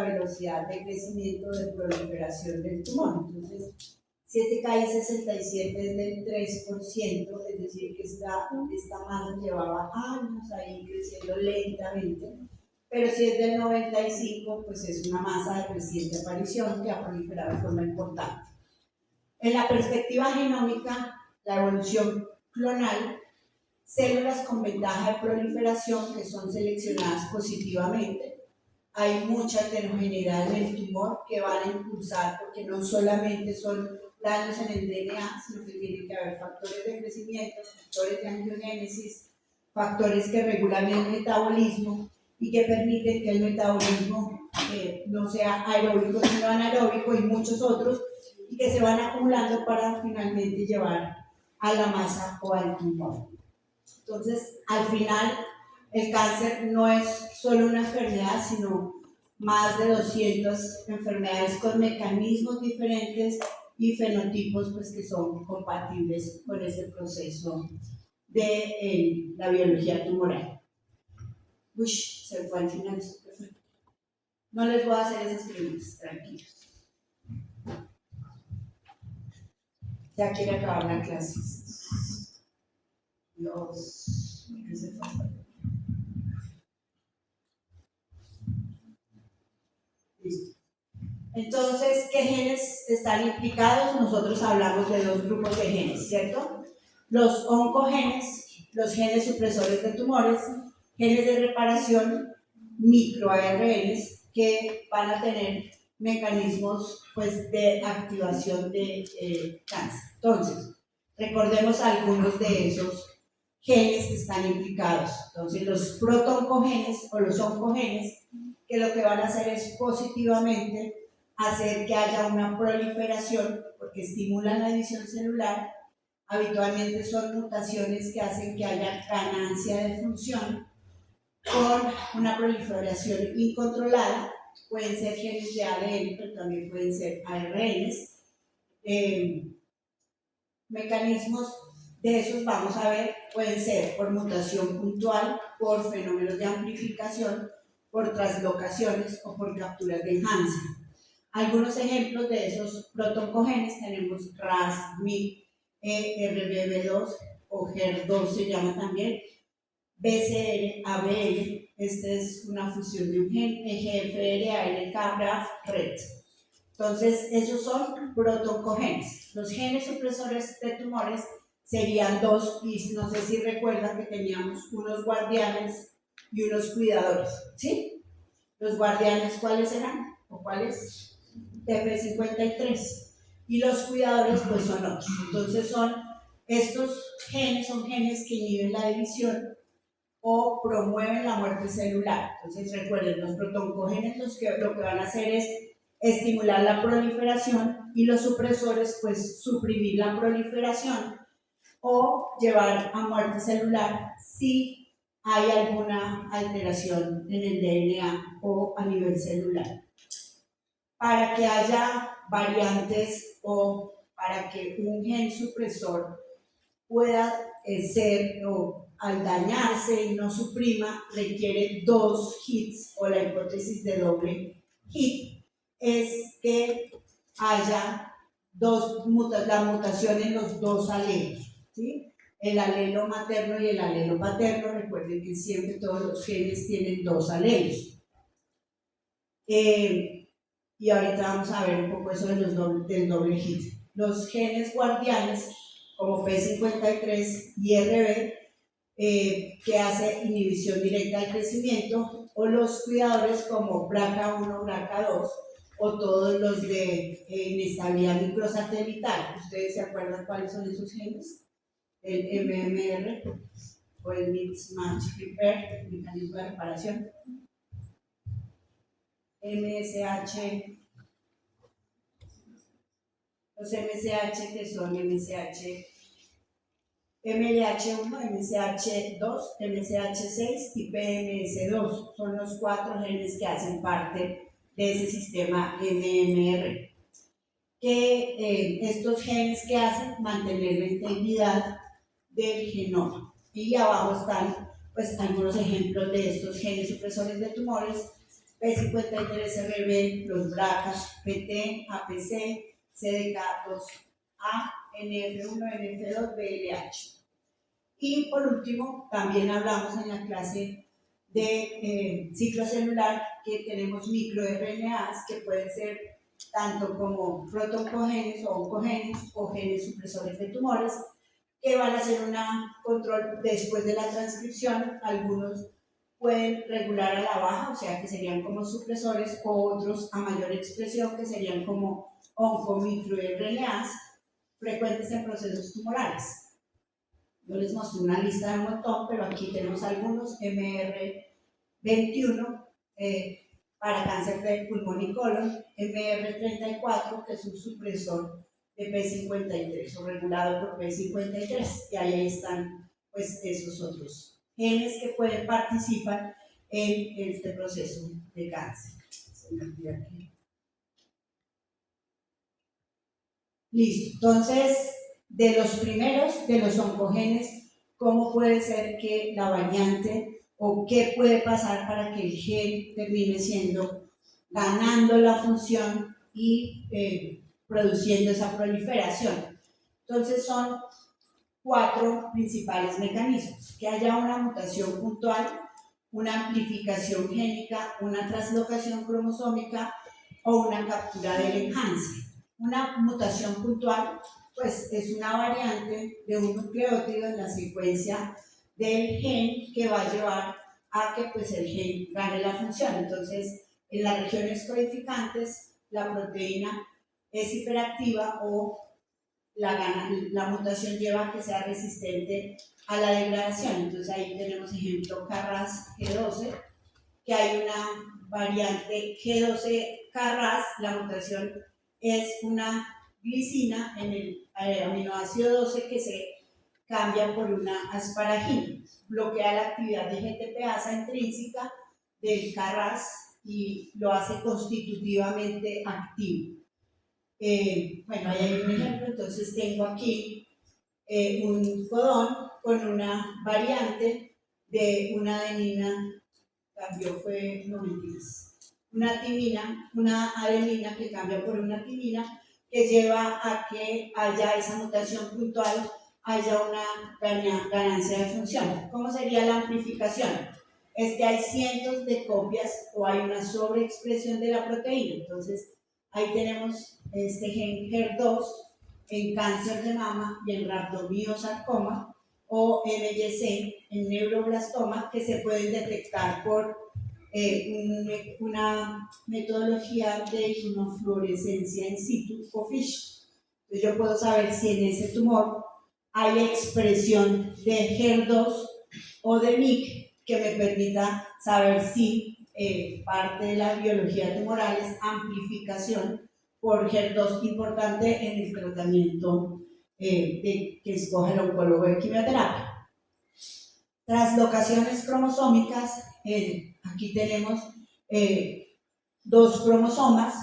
la velocidad de crecimiento de proliferación del tumor. Entonces, si este KI67 es del 3%, es decir, que esta masa llevaba años ahí creciendo lentamente, pero si es del 95, pues es una masa de reciente aparición que ha proliferado de forma importante. En la perspectiva genómica, la evolución clonal, células con ventaja de proliferación que son seleccionadas positivamente. Hay mucha heterogeneidad en el tumor que van a impulsar, porque no solamente son daños en el DNA, sino que tiene que haber factores de crecimiento, factores de angiogénesis, factores que regulan el metabolismo y que permiten que el metabolismo no sea aeróbico sino anaeróbico y muchos otros, y que se van acumulando para finalmente llevar a la masa o al tumor. Entonces, al final, el cáncer no es solo una enfermedad, sino más de 200 enfermedades con mecanismos diferentes y fenotipos pues, que son compatibles con ese proceso de la biología tumoral. Uy, se fue al final, perfecto. No les voy a hacer esas preguntas, tranquilos. Ya quiere acabar la clase. Dios, ¿qué se fue? Listo. Entonces, ¿qué genes están implicados? Nosotros hablamos de dos grupos de genes, ¿cierto? Los oncogenes, los genes supresores de tumores, genes de reparación, microARNs, que van a tener mecanismos pues, de activación de cáncer. Entonces, recordemos algunos de esos genes que están implicados. Entonces, los protooncogenes o los oncogenes, que lo que van a hacer es positivamente hacer que haya una proliferación, porque estimulan la división celular. Habitualmente son mutaciones que hacen que haya ganancia de función con una proliferación incontrolada. Pueden ser genes de ADN, pero también pueden ser ARNs. Mecanismos de esos vamos a ver, pueden ser por mutación puntual, por fenómenos de amplificación, por translocaciones o por capturas de enhancer. Algunos ejemplos de esos protooncogenes tenemos RAS, MYC, RBB2 o HER2 se llama también, BCR, ABL, esta es una fusión de un gen, EGFR, ALK, BRAF, RET. Entonces, esos son protooncogenes. Los genes supresores de tumores serían dos, y no sé si recuerdan que teníamos unos guardianes y unos cuidadores, ¿sí? Los guardianes, ¿cuáles eran? ¿O cuáles? TP53. Y los cuidadores, pues son otros. Entonces, estos genes son genes que inhiben la división o promueven la muerte celular. Entonces, recuerden, los protooncogenes lo que van a hacer es estimular la proliferación y los supresores, pues, suprimir la proliferación o llevar a muerte celular si hay alguna alteración en el DNA o a nivel celular. Para que haya variantes o para que un gen supresor pueda ser o al dañarse y no suprima, requiere dos hits o la hipótesis de doble hit, es que haya la mutación en los dos alelos, ¿sí? El alelo materno y el alelo paterno. Recuerden que siempre todos los genes tienen dos alelos. Y ahorita vamos a ver un poco eso del doble hit. Los genes guardianes, como P53 y RB, que hace inhibición directa al crecimiento, o los cuidadores como BRCA1, BRCA2, o todos los de inestabilidad microsatelital. ¿Ustedes se acuerdan cuáles son esos genes? El MMR o el Mismatch Repair, el mecanismo de reparación. MSH, los MSH que son MSH, MLH1, MSH2, MSH6 y PMS2, son los 4 genes que hacen parte de ese sistema MMR. Estos genes que hacen mantener la integridad del genoma. Y abajo están pues algunos ejemplos de estos genes supresores de tumores, P53RB, los BRCA, PT, APC, CDK2A, NF1, NF2, BLH. Y por último, también hablamos en la clase de ciclo celular que tenemos microRNAs que pueden ser tanto como protoncogenes o oncogenes o genes supresores de tumores que van a hacer un control después de la transcripción. Algunos pueden regular a la baja, o sea que serían como supresores, o otros a mayor expresión que serían como oncomicroRNAs frecuentes en procesos tumorales. Yo les mostré una lista de un montón, pero aquí tenemos algunos, MR21 para cáncer de pulmón y colon, MR34 que es un supresor de P53 o regulado por P53, y ahí están pues esos otros genes que pueden participar en este proceso de cáncer. Listo, entonces de los primeros, de los oncogenes, ¿cómo puede ser que la variante o qué puede pasar para que el gen termine ganando la función y produciendo esa proliferación? Entonces son 4 principales mecanismos: que haya una mutación puntual, una amplificación génica, una translocación cromosómica o una captura del enhancer. Una mutación puntual pues es una variante de un nucleótido en la secuencia del gen que va a llevar a que pues el gen gane la función. Entonces, en las regiones codificantes la proteína es hiperactiva o la mutación lleva a que sea resistente a la degradación. Entonces ahí tenemos ejemplo KRAS G12, que hay una variante G12-KRAS, la mutación es una glicina en el aminoácido 12 que se cambia por una asparagina, bloquea la actividad de GTPasa intrínseca del KRAS y lo hace constitutivamente activo. Bueno, ahí hay un ejemplo. Entonces tengo aquí un codón con una variante de una adenina, cambió fue, no mentiras, una timina, una adenina que cambia por una timina, que lleva a que haya esa mutación puntual, haya una ganancia de función. ¿Cómo sería la amplificación? Es que hay cientos de copias o hay una sobreexpresión de la proteína. Entonces, ahí tenemos este gen HER2 en cáncer de mama y en rhabdomyosarcoma, o MYC en neuroblastoma, que se pueden detectar por una metodología de inmunofluorescencia in situ o FISH. Entonces yo puedo saber si en ese tumor hay expresión de HER2 o de MYC que me permita saber si parte de la biología tumoral es amplificación por HER2 importante en el tratamiento que escoge el oncólogo de quimioterapia. Translocaciones cromosómicas, aquí tenemos 2 cromosomas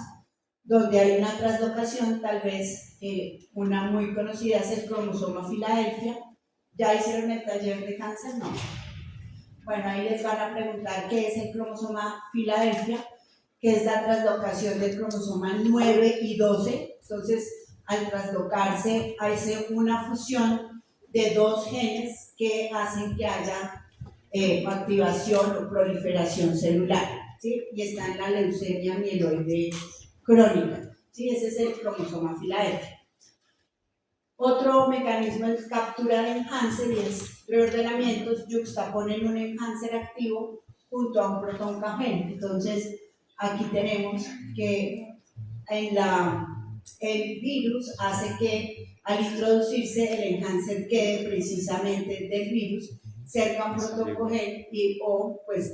donde hay una translocación, tal vez una muy conocida es el cromosoma Filadelfia. ¿Ya hicieron el taller de cáncer? No. Bueno, ahí les van a preguntar qué es el cromosoma Filadelfia, que es la translocación del cromosoma 9 y 12. Entonces, al traslocarse, hace una fusión de 2 genes que hacen que haya activación o proliferación celular, ¿sí? Y está en la leucemia mieloide crónica, ¿sí? Ese es el cromosoma Filadelfia. Otro mecanismo es captura de enhancer y es reordenamientos, yuxtaponen un enhancer activo junto a un protoncogén. Entonces, aquí tenemos que el virus hace que al introducirse el enhancer quede precisamente del virus cerca a un protoncogén o pues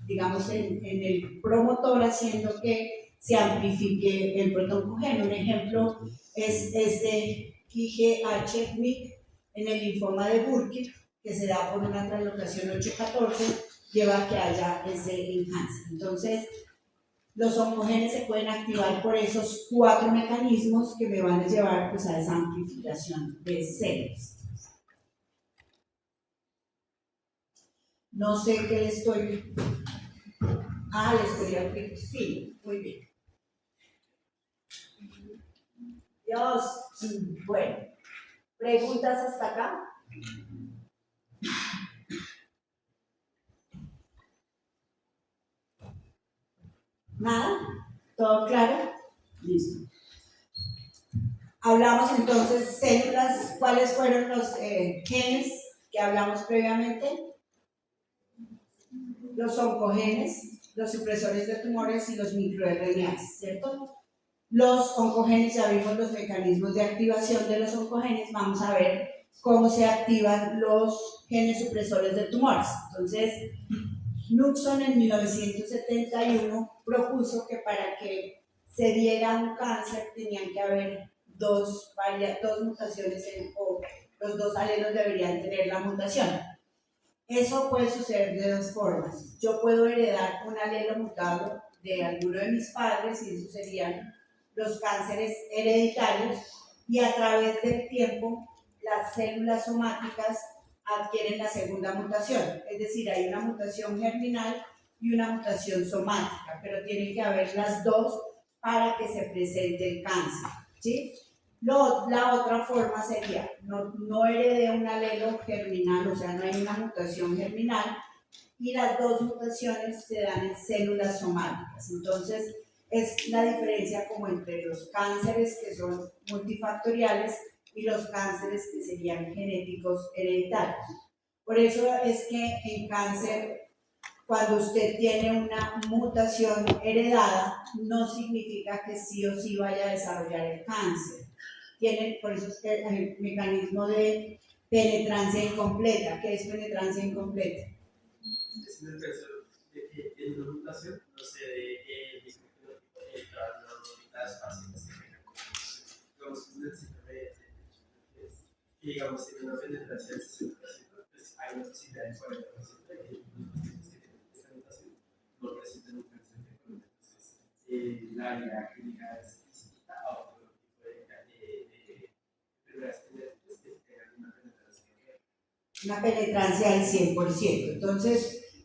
digamos en el promotor, haciendo que se amplifique el protoncogén. Un ejemplo es este IgH-MYC en el linfoma de Burkitt, que se da por una translocación 814, lleva a que haya ese enhancer. Entonces, los oncogenes se pueden activar por esos 4 mecanismos que me van a llevar pues, a esa amplificación de células. No sé qué le estoy Ah, la historia sí, muy bien. Dios, bueno, ¿preguntas hasta acá? ¿Nada? ¿Todo claro? Listo. Hablamos entonces células, ¿cuáles fueron los genes que hablamos previamente? Los oncogenes, los supresores de tumores y los microRNAs, ¿cierto? Los oncogenes, ya vimos los mecanismos de activación de los oncogenes, vamos a ver cómo se activan los genes supresores de tumores. Entonces, Knuckson en 1971 propuso que para que se diera un cáncer tenían que haber dos mutaciones, o los dos alelos deberían tener la mutación. Eso puede suceder de dos formas. Yo puedo heredar un alelo mutado de alguno de mis padres, y esos serían los cánceres hereditarios, y a través del tiempo las células somáticas adquieren la segunda mutación, es decir, hay una mutación germinal y una mutación somática, pero tienen que haber las dos para que se presente el cáncer, ¿sí? La otra forma sería, no heredé un alelo germinal, o sea, no hay una mutación germinal, y las dos mutaciones se dan en células somáticas. Entonces, es la diferencia como entre los cánceres que son multifactoriales y los cánceres que serían genéticos hereditarios. Por eso es que en cáncer, cuando usted tiene una mutación heredada, no significa que sí o sí vaya a desarrollar el cáncer. Por eso es que el mecanismo de penetrancia incompleta. ¿Qué es penetrancia incompleta? Es en el caso de que tiene una mutación, no se dé el mismo fenotipo de las pacientes que tengan, digamos, un síndrome que digamos tiene una penetrancia del 60%, pues hay una posibilidad del 40% de que los pacientes que tienen esta mutación no presenten un cáncer de colon. Entonces, la área clínica es distinta a otro tipo de enfermedades genéticas que tengan una penetración. Una penetrancia del 100%. Entonces,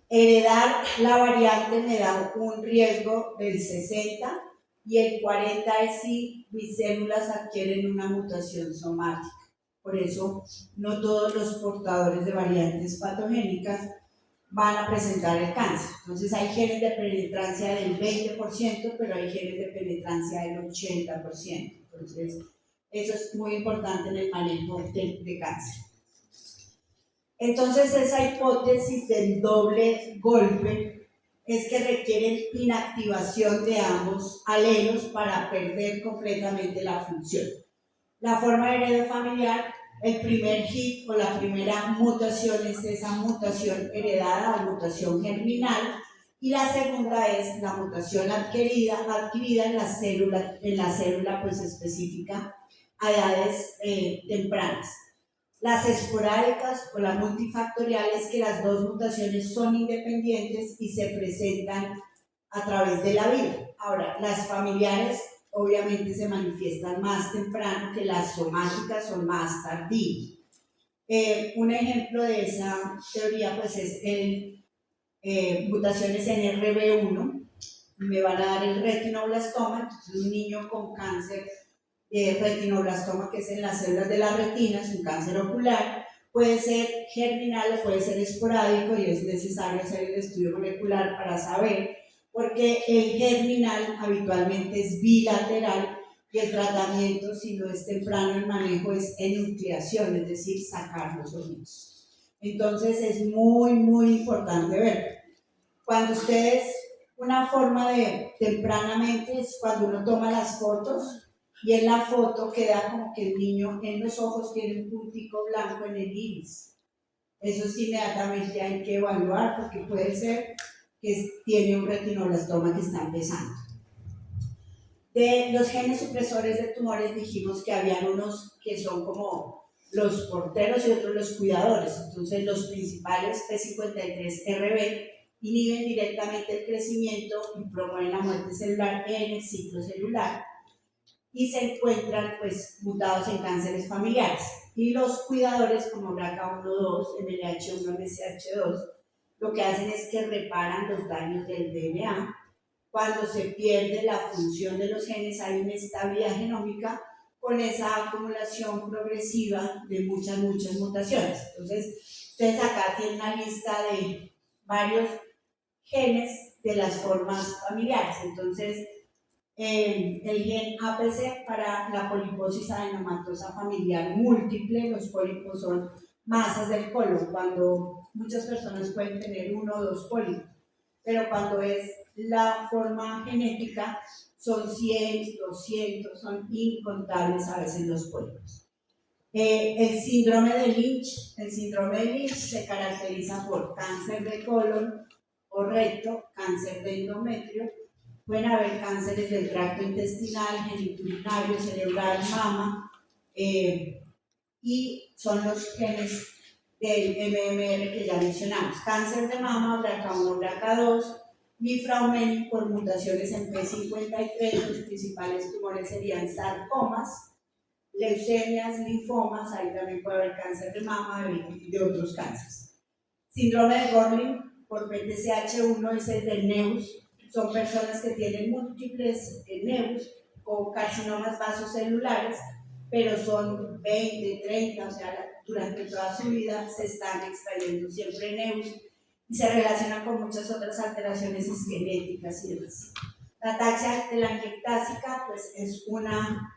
heredar la variante me da un riesgo del 60%, y el 40% es si mis células adquieren una mutación somática. Por eso, no todos los portadores de variantes patogénicas van a presentar el cáncer. Entonces, hay genes de penetrancia del 20%, pero hay genes de penetrancia del 80%. Entonces, eso es muy importante en el manejo de cáncer. Entonces, esa hipótesis del doble golpe es que requieren inactivación de ambos alelos para perder completamente la función. La forma de heredo familiar, el primer hit o la primera mutación es esa mutación heredada o mutación germinal, y la segunda es la mutación adquirida en la célula pues específica a edades tempranas. Las esporádicas o las multifactoriales, que las dos mutaciones son independientes y se presentan a través de la vida. Ahora, las familiares obviamente se manifiestan más temprano, que las somáticas son más tardías. Un ejemplo de esa teoría pues es mutaciones en RB1, me van a dar el retinoblastoma. Entonces un niño con cáncer retinoblastoma, que es en las células de la retina, es un cáncer ocular, puede ser germinal o puede ser esporádico, y es necesario hacer el estudio molecular para saber, porque el germinal habitualmente es bilateral, y el tratamiento, si no es temprano el manejo, es enucleación, es decir, sacar los ojitos. Entonces es muy, muy importante ver. Cuando ustedes, una forma de tempranamente es cuando uno toma las fotos, y en la foto queda como que el niño en los ojos tiene un puntico blanco en el iris. Eso sí, inmediatamente hay que evaluar, porque puede ser que tiene un retinoblastoma que está empezando. De los genes supresores de tumores dijimos que habían unos que son como los porteros y otros los cuidadores. Entonces los principales, P53RB, inhiben directamente el crecimiento y promueven la muerte celular en el ciclo celular, y se encuentran pues mutados en cánceres familiares. Y los cuidadores como BRCA1-2, MLH1, MSH2, lo que hacen es que reparan los daños del DNA. Cuando se pierde la función de los genes hay inestabilidad genómica con esa acumulación progresiva de muchas mutaciones. Entonces, ustedes acá tienen una lista de varios genes de las formas familiares. Entonces, el gen APC para la poliposis adenomatosa familiar múltiple, los pólipos son masas del colon, cuando muchas personas pueden tener 1 o 2 pólipos, pero cuando es la forma genética son 100, 200, son incontables a veces los pólipos. El síndrome de Lynch se caracteriza por cáncer de colon o recto, cáncer de endometrio. Pueden haber cánceres del tracto intestinal, genitourinario, cerebral, mama, y son los genes del MMR que ya mencionamos. Cáncer de mama, BRCA1, BRCA2, mifraumeni por mutaciones en P53, los principales tumores serían sarcomas, leucemias, linfomas, ahí también puede haber cáncer de mama y de otros cánceres. Síndrome de Gorlin por PTCH1 es el de NEUS. Son personas que tienen múltiples NEUS o carcinomas vasocelulares, pero son 20, 30, o sea, durante toda su vida se están extrayendo siempre NEUS y se relacionan con muchas otras alteraciones esqueléticas y demás. La ataxia telangiectásica pues, es una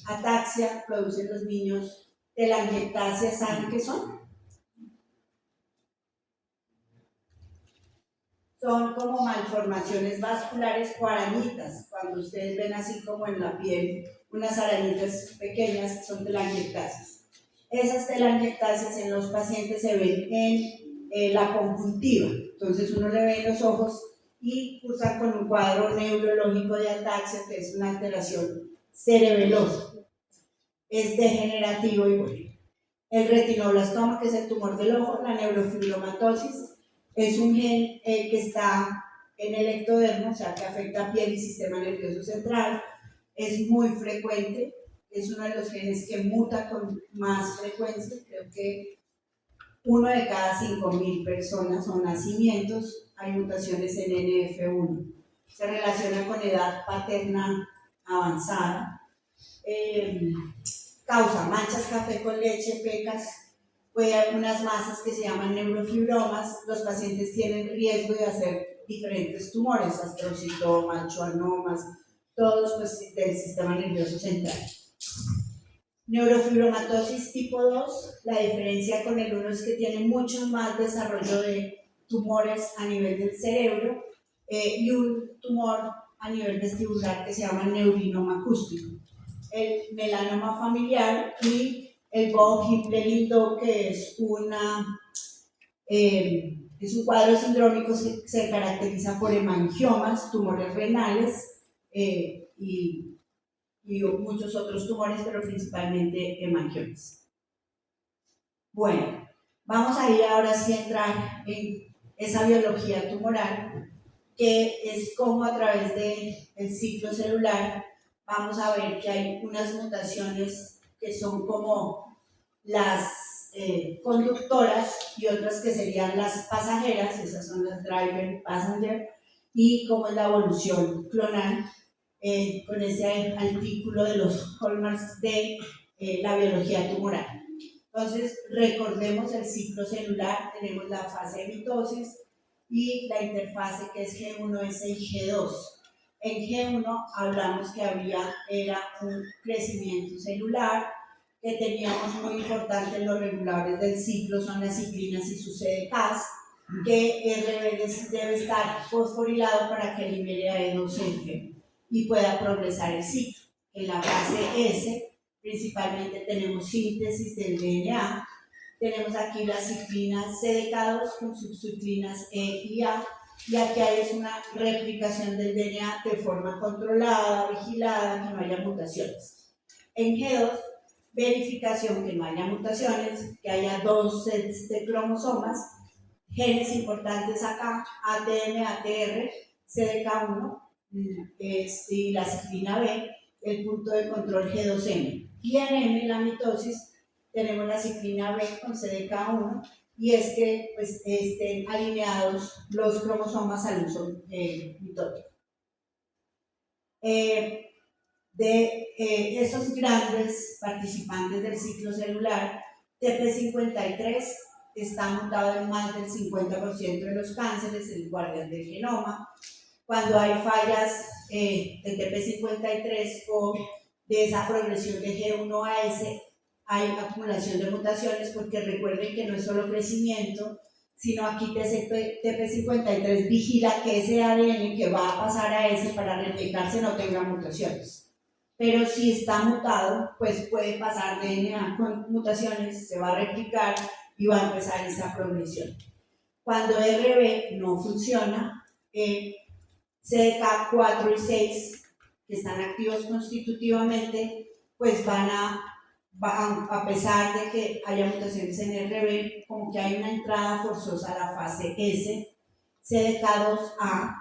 ataxia, producen los niños telangiectasia, ¿saben qué son? Son como malformaciones vasculares o arañitas, cuando ustedes ven así como en la piel unas arañitas pequeñas, son telangiectasias. Esas telangiectasias en los pacientes se ven en la conjuntiva, entonces uno le ve los ojos y cursan con un cuadro neurológico de ataxia, que es una alteración cerebelosa. Es degenerativo y bueno. El retinoblastoma, que es el tumor del ojo, la neurofibromatosis, es un gen que está en el ectodermo, o sea, que afecta piel y sistema nervioso central. Es muy frecuente, es uno de los genes que muta con más frecuencia. Creo que 1 de cada 5.000 personas o nacimientos hay mutaciones en NF1. Se relaciona con edad paterna avanzada. Causa manchas café con leche, pecas. Puede haber unas masas que se llaman neurofibromas. Los pacientes tienen riesgo de hacer diferentes tumores, astrocitomas, schwannomas, todos pues, del sistema nervioso central. Neurofibromatosis tipo 2, la diferencia con el 1 es que tiene mucho más desarrollo de tumores a nivel del cerebro y un tumor a nivel vestibular que se llama neurinoma acústico. El melanoma familiar y el von Hippel-Lindau, que es un cuadro sindrómico que se caracteriza por hemangiomas, tumores renales y muchos otros tumores, pero principalmente hemangiomas. Bueno, vamos a ir ahora sí a entrar en esa biología tumoral, que es como a través del ciclo celular vamos a ver que hay unas mutaciones que son como las conductoras y otras que serían las pasajeras, esas son las driver, passenger, y cómo es la evolución clonal con ese artículo de los hallmarks de la biología tumoral. Entonces, recordemos el ciclo celular, tenemos la fase de mitosis y la interfase que es G1S y G2. En G1 hablamos que era un crecimiento celular, que teníamos muy importante los reguladores del ciclo, son las ciclinas y sus CDKs, que RB debe estar fosforilado para que libere AE2F y pueda progresar el ciclo. En la fase S, principalmente tenemos síntesis del DNA, tenemos aquí las ciclinas CDK2 con sus ciclinas E y A, y aquí hay una replicación del DNA de forma controlada, vigilada, que no haya mutaciones. En G2, verificación que no haya mutaciones, que haya 2 sets de cromosomas, genes importantes acá, ATM, ATR, CDK1 y la ciclina B, el punto de control G2M. Y en M, la mitosis, tenemos la ciclina B con CDK1 y es que pues, estén alineados los cromosomas al uso mitótico. De esos grandes participantes del ciclo celular, TP53 está mutado en más del 50% de los cánceres, el guardián del genoma. Cuando hay fallas de TP53 o de esa progresión de G1 a S, hay acumulación de mutaciones, porque recuerden que no es solo crecimiento, sino aquí TP53 vigila que ese ADN que va a pasar a S para replicarse no tenga mutaciones. Pero si está mutado, pues puede pasar DNA con mutaciones, se va a replicar y va a empezar esa progresión. Cuando RB no funciona, CDK4 y 6, que están activos constitutivamente, pues van a pesar de que haya mutaciones en RB, como que hay una entrada forzosa a la fase S. CDK2A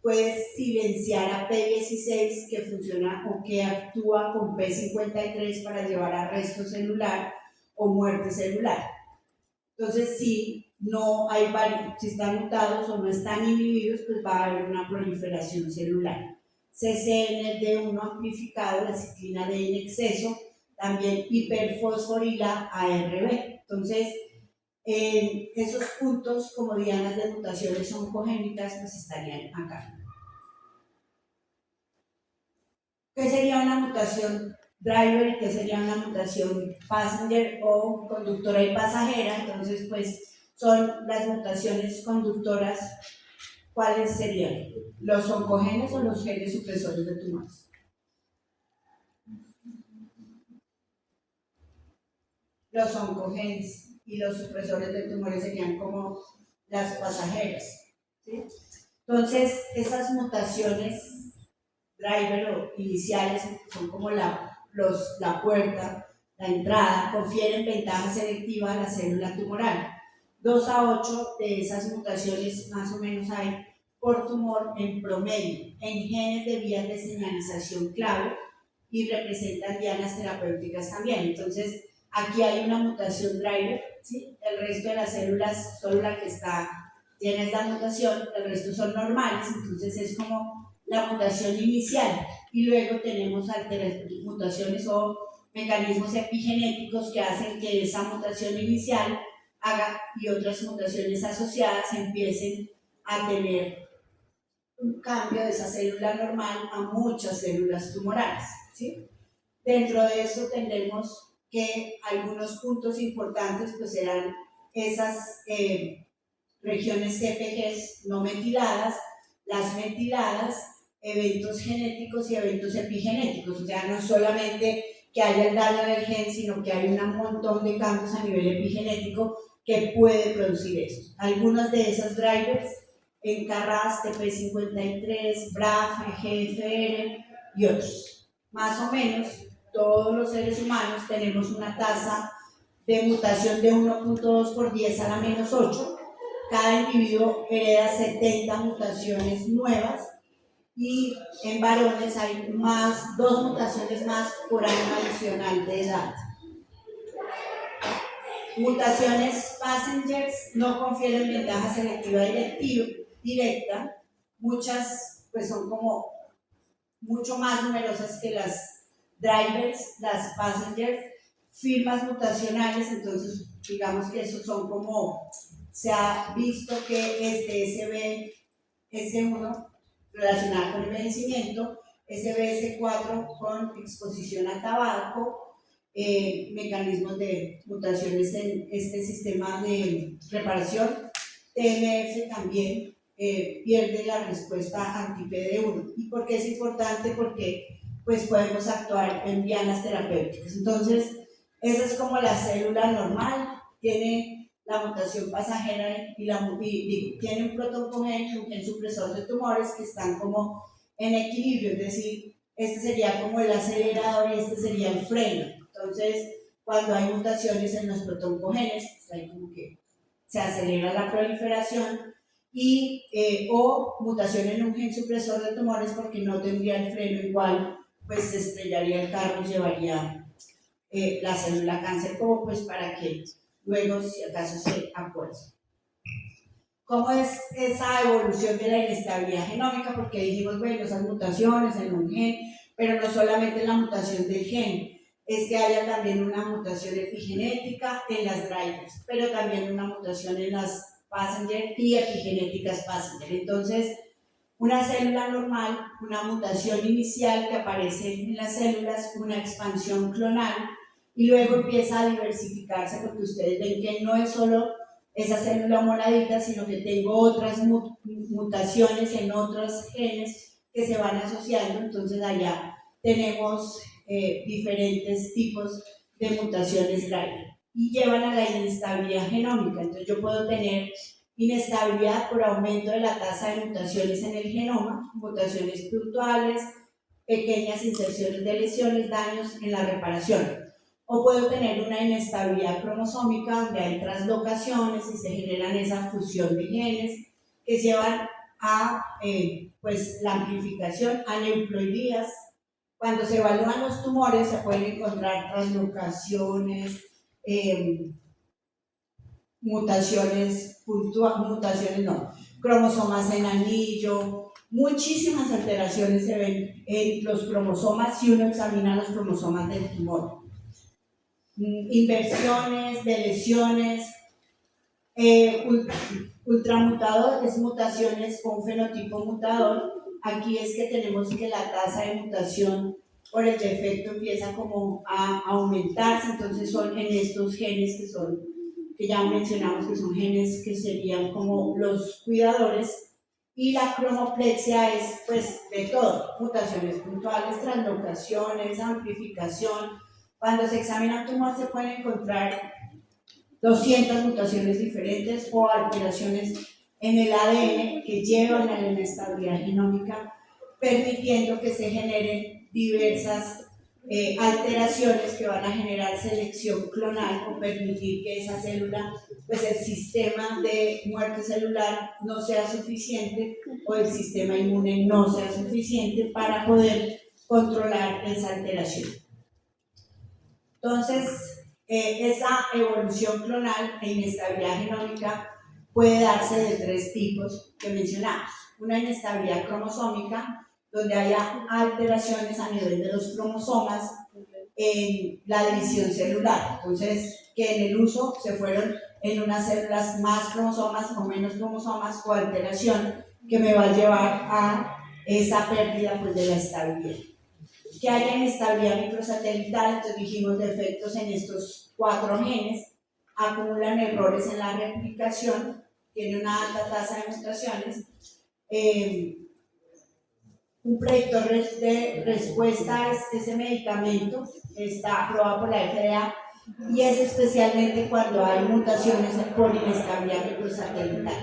puede silenciar a P16, que funciona o que actúa con P53 para llevar arresto celular o muerte celular. Entonces, si no hay si están mutados o no están inhibidos, pues va a haber una proliferación celular. CCND1 amplificado, la ciclina D en exceso, también hiperfosforila ARB. Entonces, esos puntos como dianas de mutaciones oncogénicas pues estarían acá. ¿Qué sería una mutación driver y qué sería una mutación passenger o conductora y pasajera? Entonces, pues son las mutaciones conductoras. ¿Cuáles serían? ¿Los oncogenes o los genes supresores de tumores? Los oncogenes y los supresores de tumores serían como las pasajeras, ¿sí? Entonces, esas mutaciones driver o iniciales son como la puerta, la entrada, confieren ventaja selectiva a la célula tumoral. 2 a 8 de esas mutaciones más o menos hay por tumor en promedio, en genes de vías de señalización clave, y representan dianas terapéuticas también. Entonces, aquí hay una mutación driver, ¿sí? El resto de las células, solo la que tiene esta mutación, el resto son normales, entonces es como la mutación inicial, y luego tenemos mutaciones o mecanismos epigenéticos que hacen que esa mutación inicial haga y otras mutaciones asociadas empiecen a tener un cambio de esa célula normal a muchas células tumorales, ¿sí? Dentro de eso tenemos que algunos puntos importantes pues serán esas regiones CPGs no metiladas, las metiladas, eventos genéticos y eventos epigenéticos, o sea, no solamente que haya el daño del gen, sino que hay un montón de cambios a nivel epigenético que puede producir eso. Algunos de esos drivers en Carras, TP53, BRAF, GFR y otros. Más o menos, todos los seres humanos tenemos una tasa de mutación de 1.2 por 10 a la menos 8. Cada individuo hereda 70 mutaciones nuevas, y en varones hay 2 mutaciones más por año adicional de edad. Mutaciones passengers no confieren ventaja selectiva directa, muchas pues son como mucho más numerosas que las drivers, las passengers, firmas mutacionales, entonces digamos que esos son como, se ha visto que SB-S1 relacionada con envejecimiento, SBS4 con exposición a tabaco, mecanismos de mutaciones en este sistema de reparación. TNF también pierde la respuesta anti-PD1. ¿Y por qué es importante? Porque pues podemos actuar en dianas terapéuticas. Entonces, esa es como la célula normal, tiene la mutación pasajera y tiene un protoncogén y un gen supresor de tumores que están como en equilibrio, es decir, este sería como el acelerador y este sería el freno. Entonces, cuando hay mutaciones en los protoncogenes, pues ahí como que se acelera la proliferación, o mutación en un gen supresor de tumores, porque no tendría el freno igual, pues se estrellaría el carro y llevaría la célula cáncer, como pues para que luego si acaso se acuerda. ¿Cómo es esa evolución de la inestabilidad genómica? Porque dijimos, bueno, esas mutaciones en un gen, pero no solamente la mutación del gen, es que haya también una mutación epigenética en las drivers, pero también una mutación en las passenger y epigenéticas passenger. Entonces, una célula normal, una mutación inicial que aparece en las células, una expansión clonal, y luego empieza a diversificarse, porque ustedes ven que no es solo esa célula moladita, sino que tengo otras mutaciones en otros genes que se van asociando. Entonces allá tenemos diferentes tipos de mutaciones driver y llevan a la inestabilidad genómica. Entonces yo puedo tener inestabilidad por aumento de la tasa de mutaciones en el genoma, mutaciones puntuales, pequeñas inserciones de lesiones, daños en la reparación. O puedo tener una inestabilidad cromosómica donde hay translocaciones y se generan esa fusión de genes que llevan a pues, la amplificación, aneuploidías. Cuando se evalúan los tumores se pueden encontrar translocaciones, mutaciones cromosomas en anillo, muchísimas alteraciones se ven en los cromosomas si uno examina los cromosomas del tumor. Inversiones, de lesiones, ultramutador es mutaciones con fenotipo mutador. Aquí es que tenemos que la tasa de mutación por el defecto empieza como a aumentarse, entonces son en estos genes que ya mencionamos que son genes que serían como los cuidadores, y la cromoplexia es pues de todo, mutaciones puntuales, translocaciones, amplificación. Cuando se examina un tumor se pueden encontrar 200 mutaciones diferentes o alteraciones en el ADN que llevan a la inestabilidad genómica, permitiendo que se generen diversas alteraciones que van a generar selección clonal o permitir que esa célula, pues el sistema de muerte celular no sea suficiente o el sistema inmune no sea suficiente para poder controlar esa alteración. Entonces, esa evolución clonal e inestabilidad genómica puede darse de tres tipos que mencionamos. Una inestabilidad cromosómica, donde haya alteraciones a nivel de los cromosomas en la división celular. Entonces, que en el uso se fueron en unas células más cromosomas o menos cromosomas, o alteración que me va a llevar a esa pérdida pues, de la estabilidad. Que haya inestabilidad microsatelital, entonces dijimos defectos en estos 4 genes, acumulan errores en la replicación, tiene una alta tasa de mutaciones, un predictor de respuesta es ese medicamento, está aprobado por la FDA, y es especialmente cuando hay mutaciones por inestabilidad microsatelital.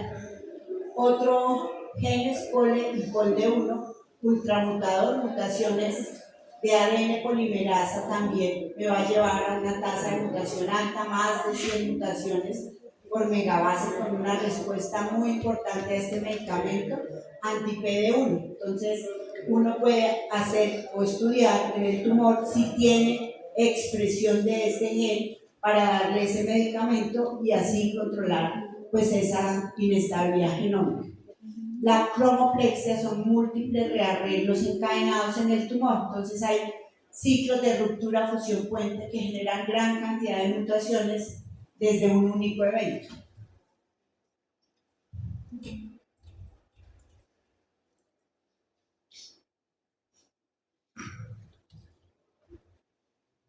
Otro gen es POLE y POLD1, ultramutador, mutaciones de ADN polimerasa también me va a llevar a una tasa de mutación alta, más de 100 mutaciones por megabase, con una respuesta muy importante a este medicamento, anti-PD1. Entonces, uno puede hacer o estudiar en el tumor si tiene expresión de este gen para darle ese medicamento y así controlar pues esa inestabilidad genómica. La cromoplexia son múltiples rearreglos encadenados en el tumor, entonces hay ciclos de ruptura fusión puente que generan gran cantidad de mutaciones desde un único evento.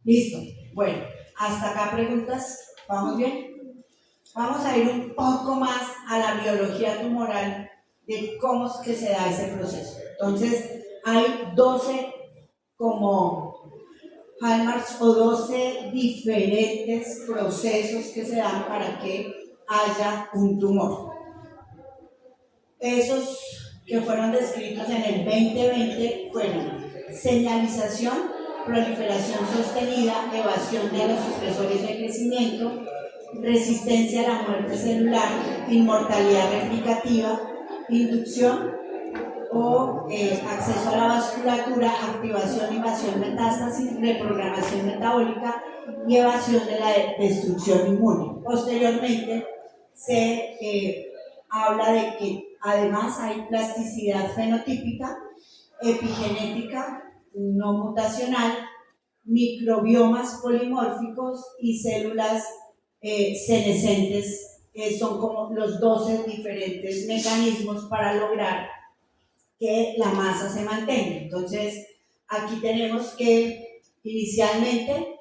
Listo, bueno, hasta acá preguntas, ¿vamos bien? Vamos a ir un poco más a la biología tumoral de cómo es que se da ese proceso. Entonces, hay 12 como hallmarks o 12 diferentes procesos que se dan para que haya un tumor. Esos que fueron descritos en el 2020 fueron señalización, proliferación sostenida, evasión de los supresores de crecimiento, resistencia a la muerte celular, inmortalidad replicativa, inducción o acceso a la vasculatura, activación, invasión, metástasis, reprogramación metabólica y evasión de la destrucción inmune. Posteriormente se habla de que además hay plasticidad fenotípica, epigenética, no mutacional, microbiomas polimórficos y células senescentes. Son como los 12 diferentes mecanismos para lograr que la masa se mantenga. Entonces, aquí tenemos que inicialmente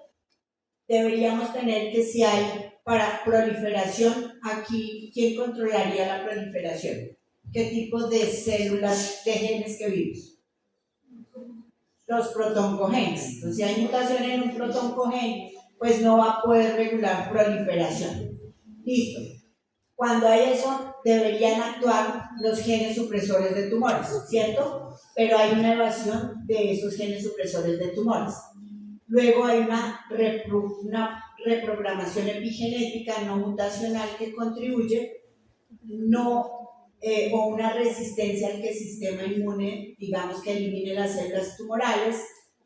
deberíamos tener que si hay para proliferación, aquí, ¿quién controlaría la proliferación? ¿Qué tipo de células, de genes que vimos? Los protoncogenes. Entonces, si hay mutación en un protoncogen, pues no va a poder regular proliferación. Listo. Cuando hay eso, deberían actuar los genes supresores de tumores, ¿cierto? Pero hay una evasión de esos genes supresores de tumores. Luego hay una reprogramación epigenética no mutacional que contribuye o una resistencia al que el sistema inmune, digamos que elimine las células tumorales,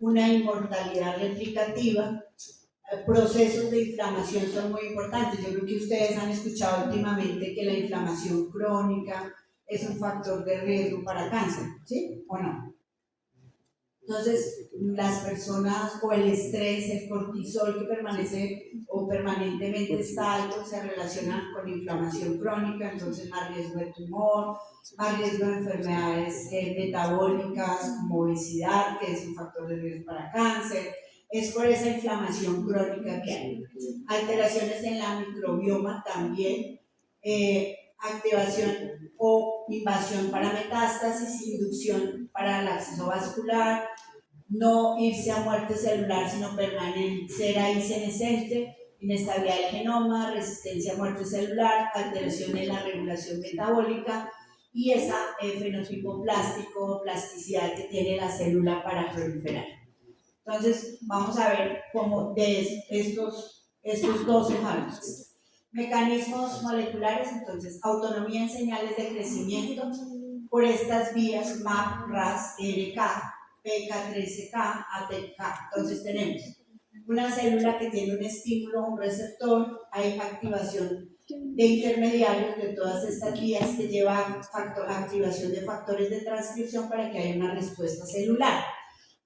una inmortalidad replicativa. Procesos de inflamación son muy importantes. Yo creo que ustedes han escuchado últimamente que la inflamación crónica es un factor de riesgo para cáncer, ¿sí o no? Entonces, las personas o el estrés, el cortisol que permanece o permanentemente está alto se relaciona con inflamación crónica, entonces más riesgo de tumor, más riesgo de enfermedades metabólicas como obesidad, que es un factor de riesgo para cáncer. Es por esa inflamación crónica que hay. Alteraciones en la microbioma también, activación o invasión para metástasis, inducción para el acceso vascular, no irse a muerte celular, sino permanecer ahí senescente, inestabilidad del genoma, resistencia a muerte celular, alteración en la regulación metabólica y esa fenotipo plástico, plasticidad que tiene la célula para proliferar. Entonces, vamos a ver cómo de estos 12 fármacos. Mecanismos moleculares, entonces, autonomía en señales de crecimiento por estas vías MAP, RAS, RK, PK13K, ATK. Entonces, tenemos una célula que tiene un estímulo, un receptor, hay activación de intermediarios de todas estas vías que lleva a activación de factores de transcripción para que haya una respuesta celular,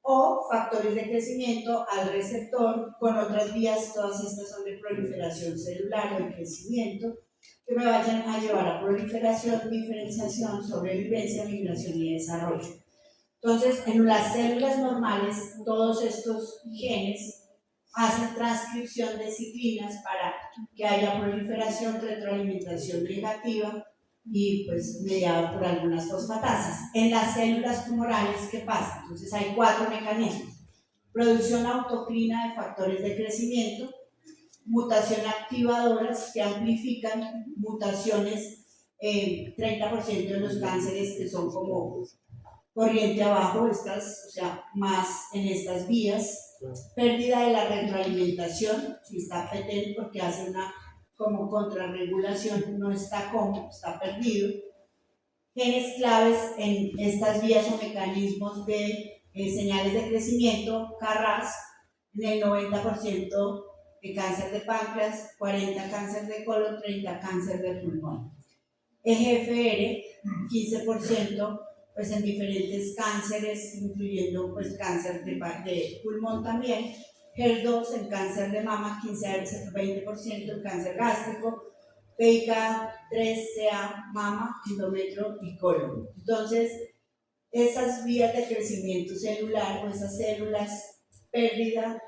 o factores de crecimiento al receptor con otras vías, todas estas son de proliferación celular o de crecimiento, que me vayan a llevar a proliferación, diferenciación, sobrevivencia, migración y desarrollo. Entonces, en las células normales, todos estos genes hacen transcripción de ciclinas para que haya proliferación, retroalimentación negativa y pues mediado por algunas fosfatasas. En las células tumorales, ¿qué pasa? Entonces hay 4 mecanismos. Producción autocrina de factores de crecimiento, mutación activadoras que amplifican mutaciones, 30% de los cánceres que son como corriente abajo, estas, o sea, más en estas vías, pérdida de la retroalimentación, si está PT porque hace una como contrarregulación, no está como, está perdido. Genes claves en estas vías o mecanismos de señales de crecimiento, KRAS, en el 90% de cáncer de páncreas, 40% cáncer de colon, 30% cáncer de pulmón. EGFR, 15%, pues en diferentes cánceres, incluyendo pues cáncer de pulmón también, HER2 en cáncer de mama, 15 al 20% en cáncer gástrico, PIK3CA, mama, endometrio y colon. Entonces, esas vías de crecimiento celular o esas células, pérdida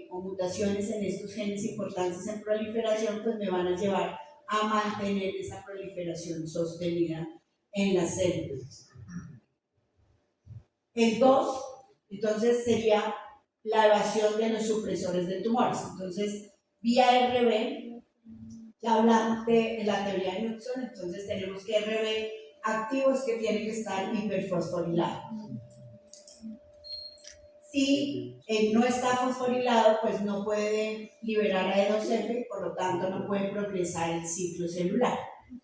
o mutaciones en estos genes importantes en proliferación, pues me van a llevar a mantener esa proliferación sostenida en las células. El 2, entonces, sería la evasión de los supresores de tumores. Entonces, vía RB, ya hablamos de la teoría de Knudson, entonces tenemos que RB activos que tienen que estar hiperfosforilados. Si no está fosforilado, pues no puede liberar A2F, por lo tanto no puede progresar el ciclo celular.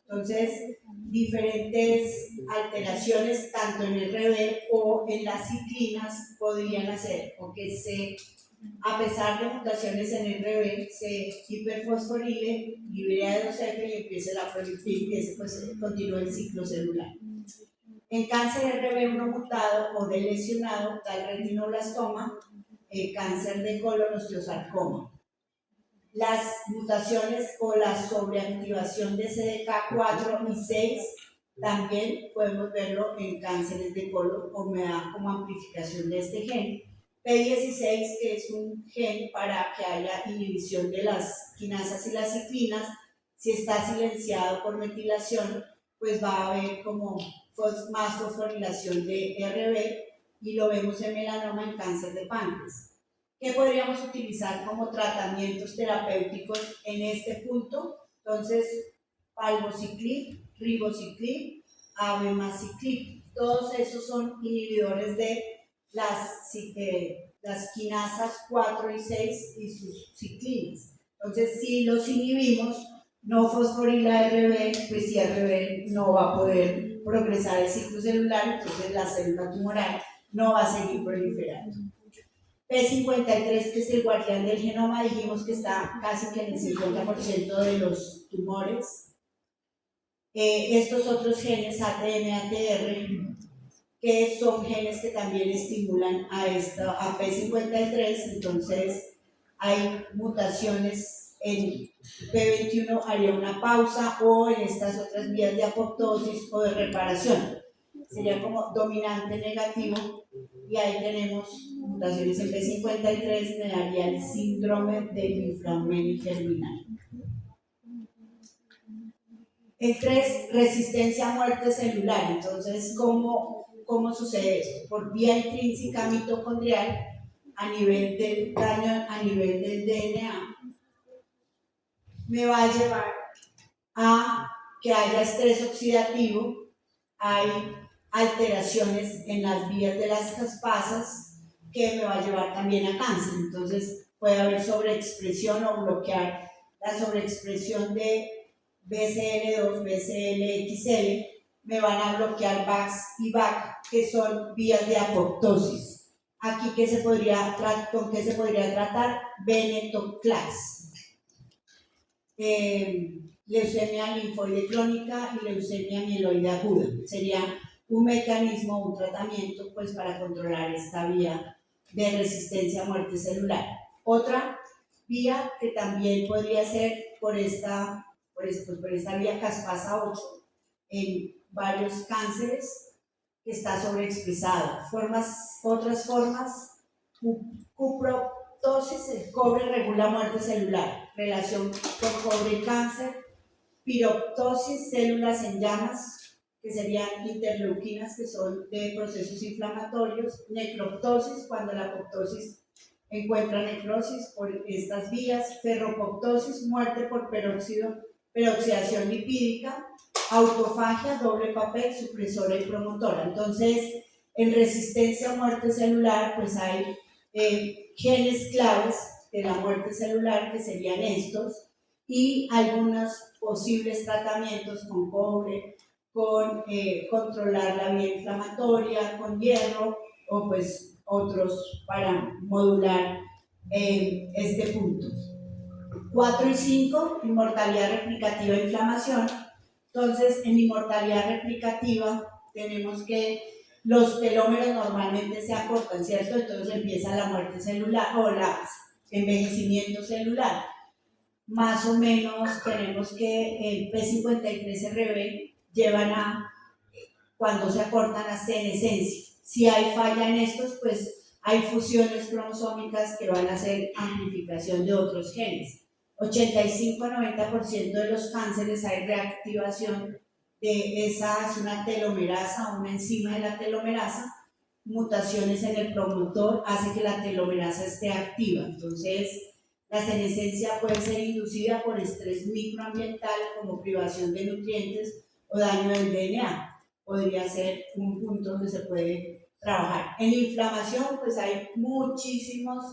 Entonces, diferentes alteraciones tanto en el RB o en las ciclinas podrían hacer o que se a pesar de mutaciones en RB, se hiperfosforile, libera E2F y empiece pues, continúa el ciclo celular. En cáncer RB1 mutado o de lesionado, tal retinoblastoma, cáncer de colon, osteosarcoma. Las mutaciones o la sobreactivación de CDK4 y 6 también podemos verlo en cánceres de colon o me da como amplificación de este gen. P16, que es un gen para que haya inhibición de las quinasas y las ciclinas, si está silenciado por metilación, pues va a haber como más fosforilación de RB y lo vemos en melanoma en cáncer de páncreas. ¿Qué podríamos utilizar como tratamientos terapéuticos en este punto? Entonces, palbociclib, ribociclib, abemaciclib, todos esos son inhibidores de las quinasas 4 y 6 y sus ciclinas. Entonces, si los inhibimos, no fosforila RB, pues si RB no va a poder progresar el ciclo celular, entonces la célula tumoral no va a seguir proliferando. P53, que es el guardián del genoma, dijimos que está casi que en el 50% de los tumores. Estos otros genes, ATM, ATR, que son genes que también estimulan a P53, entonces hay mutaciones en P21, haría una pausa, o en estas otras vías de apoptosis o de reparación. Sería como dominante negativo, y ahí tenemos mutaciones en P53, me daría el síndrome del infraumeni germinal. El 3, resistencia a muerte celular. Entonces, ¿cómo sucede esto? Por vía intrínseca mitocondrial, a nivel del daño, a nivel del DNA, me va a llevar a que haya estrés oxidativo, hay alteraciones en las vías de las caspasas que me va a llevar también a cáncer. Entonces puede haber sobreexpresión o bloquear la sobreexpresión de BCL2, BCLXL, me van a bloquear VAX y VAC, que son vías de apoptosis. Aquí, ¿con qué se podría tratar? Venetoclax. Leucemia linfoide crónica y leucemia mieloide aguda. Sería un mecanismo, un tratamiento pues, para controlar esta vía de resistencia a muerte celular. Otra vía que también podría ser por esta vía caspasa 8 en varios cánceres que está sobreexpresada. Otras formas, cuproctosis, el cobre regula muerte celular, relación con cobre y cáncer. Piroptosis, células en llamas, que serían interleuquinas, que son de procesos inflamatorios. Necroptosis, cuando la apoptosis encuentra necrosis por estas vías. Ferropoptosis, muerte por peroxidación lipídica. Autofagia, doble papel, supresora y promotora. Entonces, en resistencia a muerte celular, pues hay genes claves de la muerte celular, que serían estos, y algunos posibles tratamientos con cobre, con controlar la vía inflamatoria, con hierro, o pues otros para modular este punto. 4 y 5, inmortalidad replicativa e inflamación. Entonces, en inmortalidad replicativa tenemos que los telómeros normalmente se acortan, ¿cierto? Entonces empieza la muerte celular o el envejecimiento celular. Más o menos tenemos que el P53RB llevan a, cuando se acortan, a senescencia. Si hay falla en estos, pues hay fusiones cromosómicas que van a hacer amplificación de otros genes. 85 a 90% de los cánceres hay reactivación de esa, es una telomerasa, una enzima de la telomerasa. Mutaciones en el promotor hace que la telomerasa esté activa. Entonces, la senescencia puede ser inducida por estrés microambiental, como privación de nutrientes o daño del DNA. Podría ser un punto donde se puede trabajar. En inflamación, pues hay muchísimos,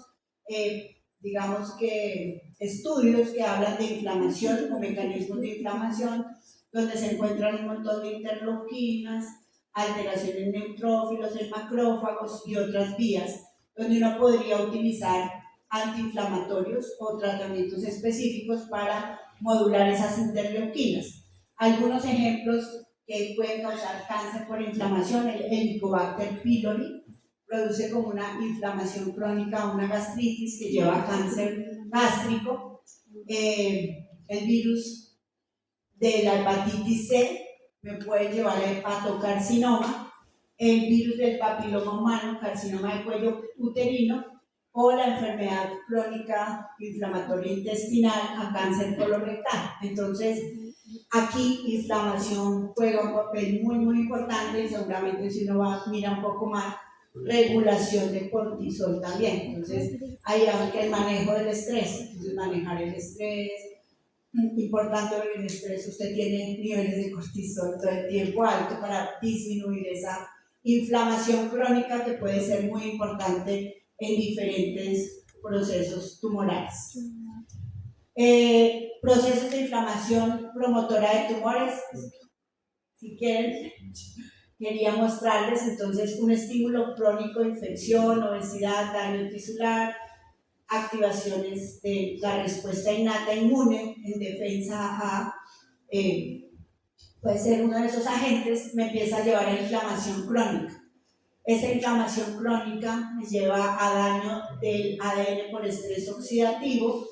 digamos que, estudios que hablan de inflamación o mecanismos de inflamación, donde se encuentran un montón de interleuquinas, alteraciones en neutrófilos, en macrófagos y otras vías, donde uno podría utilizar antiinflamatorios o tratamientos específicos para modular esas interleuquinas. Algunos ejemplos que pueden causar cáncer por inflamación: el Helicobacter pylori produce como una inflamación crónica, una gastritis que lleva a cáncer gástrico. El virus de la hepatitis C me puede llevar a hepatocarcinoma, el virus del papiloma humano, carcinoma de cuello uterino, o la enfermedad crónica inflamatoria intestinal a cáncer colorectal. Entonces, aquí inflamación juega un papel muy importante, y seguramente si uno va a mirar un poco más, regulación de cortisol también. Entonces, ahí hay que el manejo del estrés, entonces manejar el estrés, importante porque el estrés usted tiene niveles de cortisol todo el tiempo alto para disminuir esa inflamación crónica que puede ser muy importante en diferentes procesos tumorales. Procesos de inflamación promotora de tumores, si quieren, quería mostrarles entonces un estímulo crónico de infección, obesidad, daño tisular, activaciones de la respuesta innata inmune en defensa a, puede ser uno de esos agentes, me empieza a llevar a inflamación crónica. Esa inflamación crónica me lleva a daño del ADN por estrés oxidativo,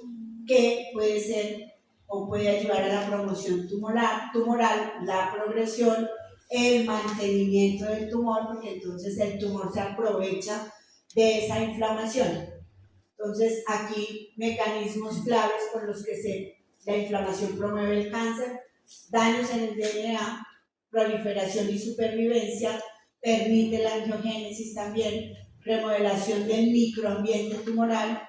que puede ser o puede ayudar a la promoción tumoral, la progresión, el mantenimiento del tumor, porque entonces el tumor se aprovecha de esa inflamación. Entonces, aquí mecanismos claves por los que la inflamación promueve el cáncer: daños en el DNA, proliferación y supervivencia, permite la angiogénesis también, remodelación del microambiente tumoral,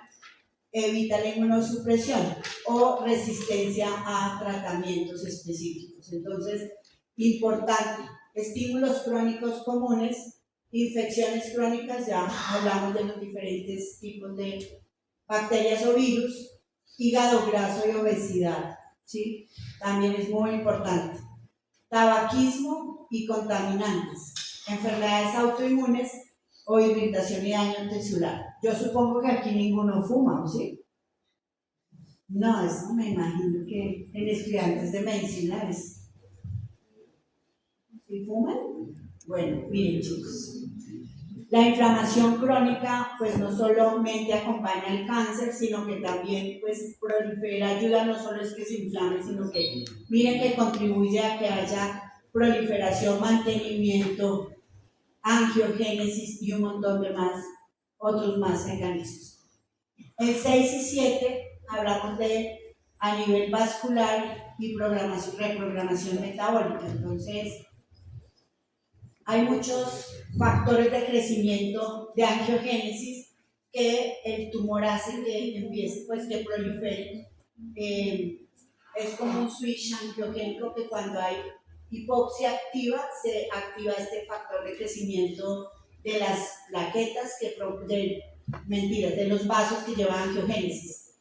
evita la inmunosupresión o resistencia a tratamientos específicos. Entonces, importante, estímulos crónicos comunes, infecciones crónicas, ya hablamos de los diferentes tipos de bacterias o virus, hígado graso y obesidad, ¿sí? También es muy importante. Tabaquismo y contaminantes, enfermedades autoinmunes o irritación y daño tisular. Yo supongo que aquí ninguno fuma, ¿sí? No, eso me imagino que en estudiantes de medicina es. ¿Sí fuman? Bueno, miren chicos, la inflamación crónica pues no solamente acompaña el cáncer, sino que también pues prolifera, ayuda, no solo es que se inflame, sino que miren que contribuye a que haya proliferación, mantenimiento, angiogénesis y un montón de otros más mecanismos. En 6 y 7 hablamos de a nivel vascular y reprogramación metabólica. Entonces, hay muchos factores de crecimiento de angiogénesis que el tumor hace que empiece, pues que prolifere. Es como un switch angiogénico que cuando hay hipoxia activa, se activa este factor de crecimiento de las plaquetas, de los vasos que llevan angiogénesis.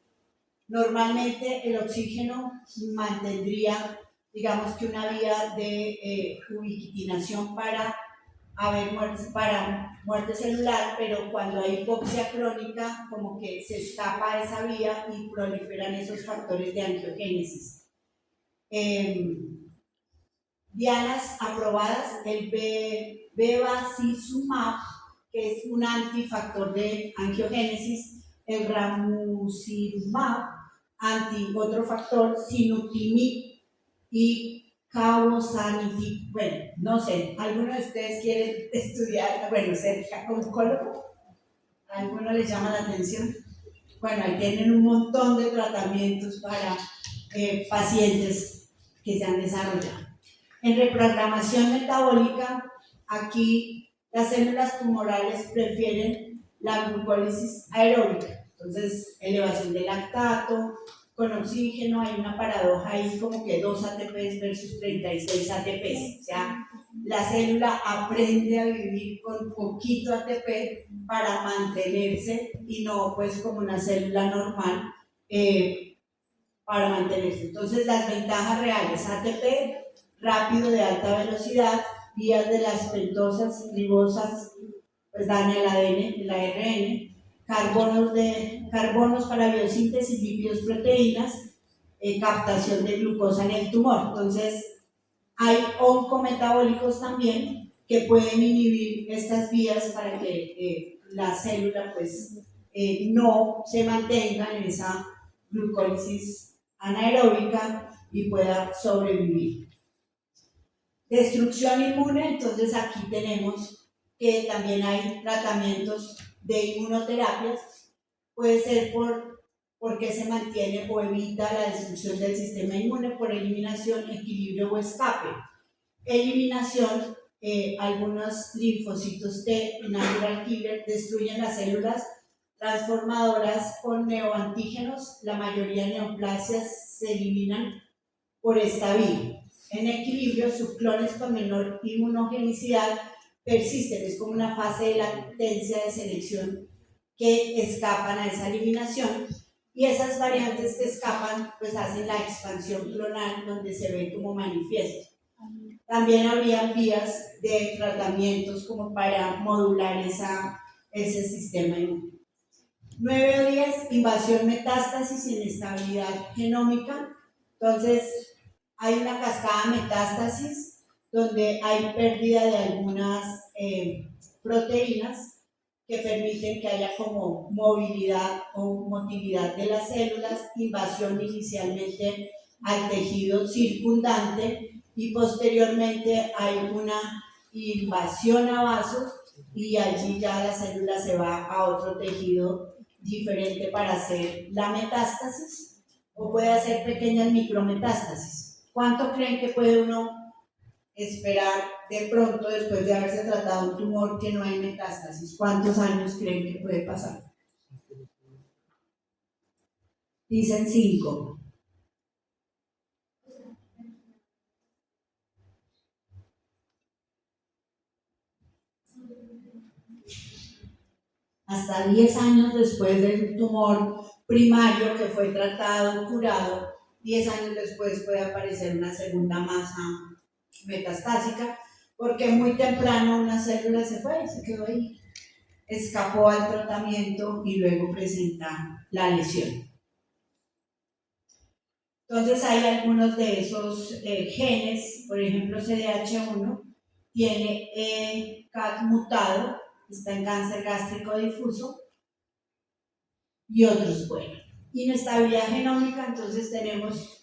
Normalmente el oxígeno mantendría, digamos que una vía de ubiquitinación para muerte celular, pero cuando hay hipoxia crónica, como que se escapa esa vía y proliferan esos factores de angiogénesis. Dianas aprobadas, el bevacizumab, que es un antifactor de angiogénesis, el ramucirumab, otro factor, sunitinib y cabozantinib. Bueno, no sé, ¿alguno de ustedes quiere estudiar, ser oncólogo? ¿A alguno les llama la atención? Bueno, ahí tienen un montón de tratamientos para pacientes que se han desarrollado. En reprogramación metabólica, aquí las células tumorales prefieren la glucólisis aeróbica. Entonces, elevación de lactato con oxígeno, hay una paradoja ahí como que 2 ATPs versus 36 ATPs. O sea, la célula aprende a vivir con poquito ATP para mantenerse y no pues como una célula normal para mantenerse. Entonces, las ventajas reales: ATP rápido, de alta velocidad, vías de las pentosas, ribosas, pues daña el ADN, el ARN, carbonos para biosíntesis, lípidos, proteínas, captación de glucosa en el tumor. Entonces, hay oncometabólicos también que pueden inhibir estas vías para que la célula pues, no se mantenga en esa glucólisis anaeróbica y pueda sobrevivir. Destrucción inmune, entonces aquí tenemos que también hay tratamientos de inmunoterapias, puede ser porque se mantiene o evita la destrucción del sistema inmune por eliminación, equilibrio o escape. Eliminación, algunos linfocitos T, natural killer, destruyen las células transformadoras con neoantígenos, la mayoría de neoplasias se eliminan por esta vía. En equilibrio, subclones con menor inmunogenicidad persisten, es como una fase de latencia de selección que escapan a esa eliminación, y esas variantes que escapan pues hacen la expansión clonal donde se ve como manifiesto. También habría vías de tratamientos como para modular ese sistema inmune. 9 o 10, invasión, metástasis, inestabilidad genómica. Entonces, hay una cascada de metástasis donde hay pérdida de algunas proteínas que permiten que haya como movilidad o motilidad de las células, invasión inicialmente al tejido circundante y posteriormente hay una invasión a vasos y allí ya la célula se va a otro tejido diferente para hacer la metástasis o puede hacer pequeñas micrometástasis. ¿Cuánto creen que puede uno esperar de pronto después de haberse tratado un tumor que no hay metástasis? ¿Cuántos años creen que puede pasar? Dicen 5. Hasta 10 años después del tumor primario que fue tratado, curado, 10 años después puede aparecer una segunda masa metastásica, porque muy temprano una célula se fue, se quedó ahí, escapó al tratamiento y luego presenta la lesión. Entonces hay algunos de esos genes, por ejemplo CDH1, tiene CAT mutado, está en cáncer gástrico difuso, y otros, bueno. Inestabilidad genómica, entonces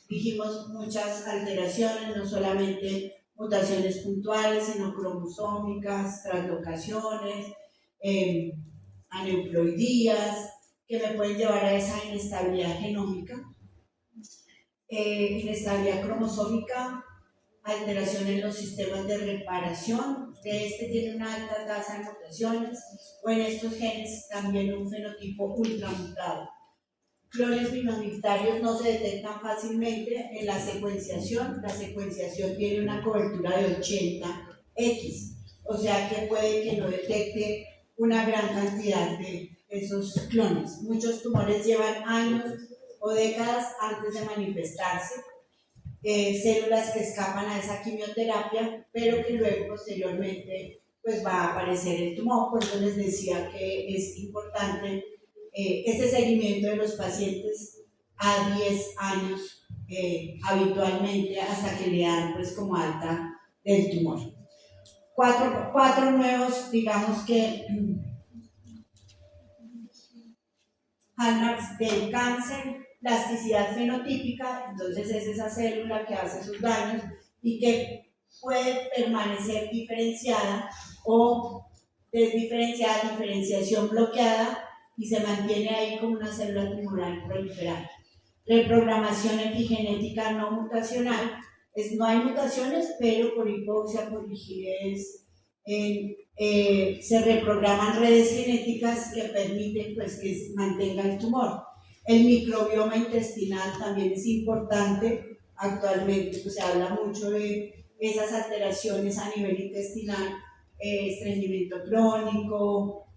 dijimos, muchas alteraciones, no solamente mutaciones puntuales, sino cromosómicas, translocaciones, aneuploidías, que me pueden llevar a esa inestabilidad genómica. Inestabilidad cromosómica, alteración en los sistemas de reparación, tiene una alta tasa de mutaciones, o en estos genes también un fenotipo ultramutado. Clones minoritarios no se detectan fácilmente en la secuenciación tiene una cobertura de 80x, o sea que puede que no detecte una gran cantidad de esos clones. Muchos tumores llevan años o décadas antes de manifestarse, células que escapan a esa quimioterapia, pero que luego posteriormente pues va a aparecer el tumor. Por eso les decía que es importante este seguimiento de los pacientes a 10 años habitualmente hasta que le dan pues como alta del tumor. Cuatro nuevos, digamos que hallmarks del cáncer: plasticidad fenotípica, entonces es esa célula que hace sus daños y que puede permanecer diferenciada o desdiferenciada, diferenciación bloqueada, y se mantiene ahí como una célula tumoral proliferante. Reprogramación epigenética no mutacional, no hay mutaciones, pero por hipoxia, por rigidez, se reprograman redes genéticas que permiten pues, que mantenga el tumor. El microbioma intestinal también es importante. Actualmente pues, se habla mucho de esas alteraciones a nivel intestinal, estreñimiento crónico,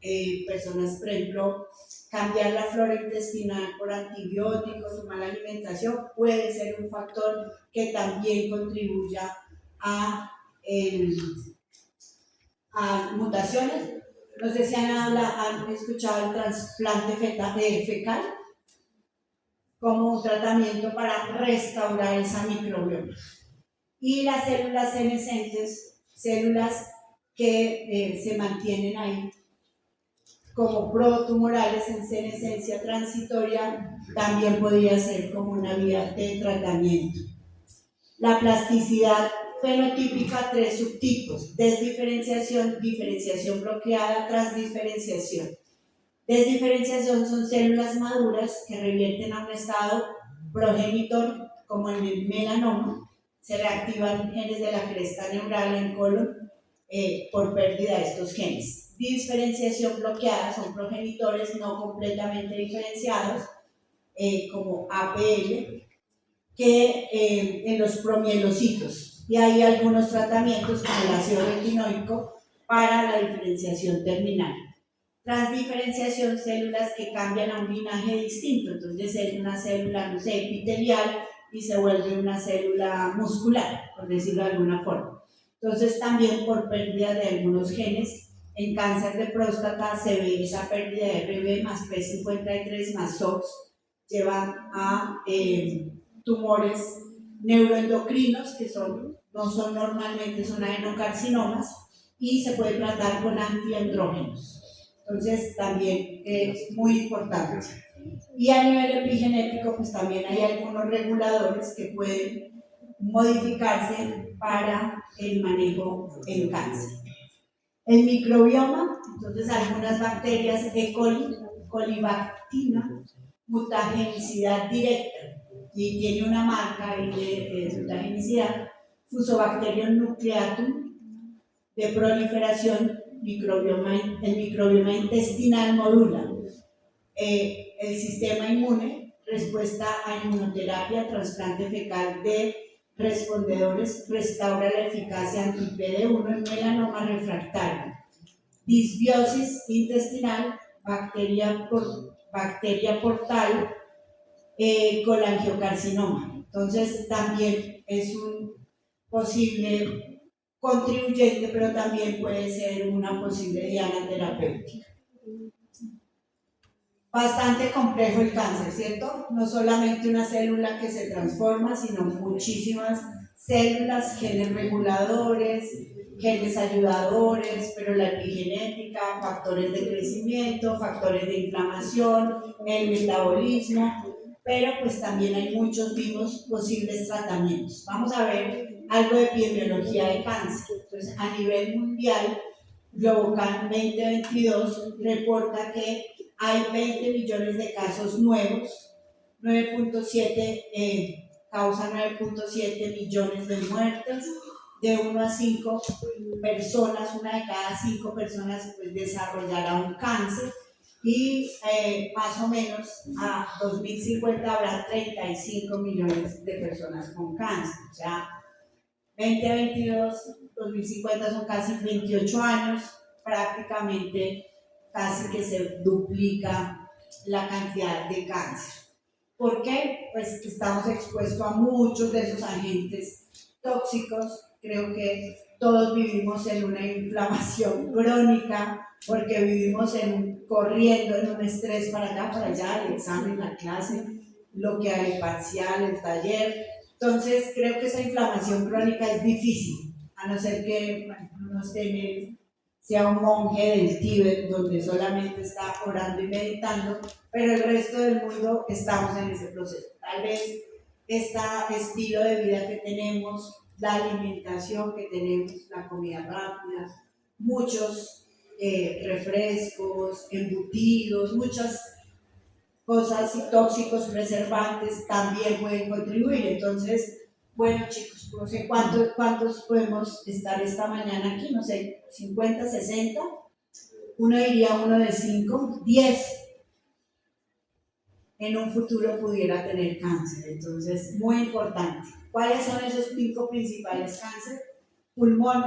personas, por ejemplo, cambiar la flora intestinal por antibióticos o mala alimentación puede ser un factor que también contribuya a mutaciones No sé si han escuchado el trasplante fecal como un tratamiento para restaurar esa microbioma. Y las células senescentes, células que se mantienen ahí como protumorales en senescencia transitoria, también podría ser como una vía de tratamiento. La plasticidad fenotípica, 3 subtipos: desdiferenciación, diferenciación bloqueada, transdiferenciación. Desdiferenciación son células maduras que revierten a un estado progenitor, como en el melanoma. Se reactivan genes de la cresta neural en colon por pérdida de estos genes. Diferenciación bloqueada son progenitores no completamente diferenciados, como APL, que en los promielocitos. Y hay algunos tratamientos como el ácido retinoico para la diferenciación terminal. Transdiferenciación, células que cambian a un linaje distinto, entonces es una célula, no sé, epitelial y se vuelve una célula muscular, por decirlo de alguna forma. Entonces también por pérdida de algunos genes, en cáncer de próstata se ve esa pérdida de RB más P53 más SOX, lleva a tumores neuroendocrinos que no son normalmente, son adenocarcinomas, y se puede tratar con antiandrógenos. Entonces también es muy importante. Y a nivel epigenético, pues también hay algunos reguladores que pueden modificarse para el manejo en cáncer. El microbioma, entonces algunas bacterias E. coli, colibactina, mutagenicidad directa, y tiene una marca ahí de mutagenicidad, Fusobacterium nucleatum, de proliferación, el microbioma intestinal modula el sistema inmune, respuesta a inmunoterapia, trasplante fecal de respondedores, restaura la eficacia anti-PD1 en melanoma refractario. Disbiosis intestinal, bacteria portal, colangiocarcinoma. Entonces también es un posible contribuyente, pero también puede ser una posible diana terapéutica. Bastante complejo el cáncer, ¿cierto? No solamente una célula que se transforma, sino muchísimas células, genes reguladores, genes ayudadores, pero la epigenética, factores de crecimiento, factores de inflamación, el metabolismo, pero pues también hay muchos vivos posibles tratamientos. Vamos a ver algo de epidemiología de cáncer. Entonces, a nivel mundial, Globocan 2022 reporta que hay 20 millones de casos nuevos, 9.7 causa 9.7 millones de muertes, de 1 a 5 personas, una de cada 5 personas pues, desarrollará un cáncer, y más o menos a 2050 habrá 35 millones de personas con cáncer. O sea, 2022, 2050 son casi 28 años, prácticamente casi que se duplica la cantidad de cáncer. ¿Por qué? Pues que estamos expuestos a muchos de esos agentes tóxicos. Creo que todos vivimos en una inflamación crónica, porque vivimos corriendo en un estrés para acá, para allá, el examen, la clase, lo que hay parcial, el taller. Entonces creo que esa inflamación crónica es difícil, a no ser que uno sea un monje del Tíbet donde solamente está orando y meditando, pero el resto del mundo estamos en ese proceso. Tal vez este estilo de vida que tenemos, la alimentación que tenemos, la comida rápida, muchos refrescos, embutidos, muchas cosas y tóxicos, preservantes, también pueden contribuir. Entonces, bueno chicos, no sé cuántos podemos estar esta mañana aquí, no sé, 50, 60, uno diría uno de 5, 10 en un futuro pudiera tener cáncer. Entonces, muy importante. ¿Cuáles son esos 5 principales cánceres? Pulmón.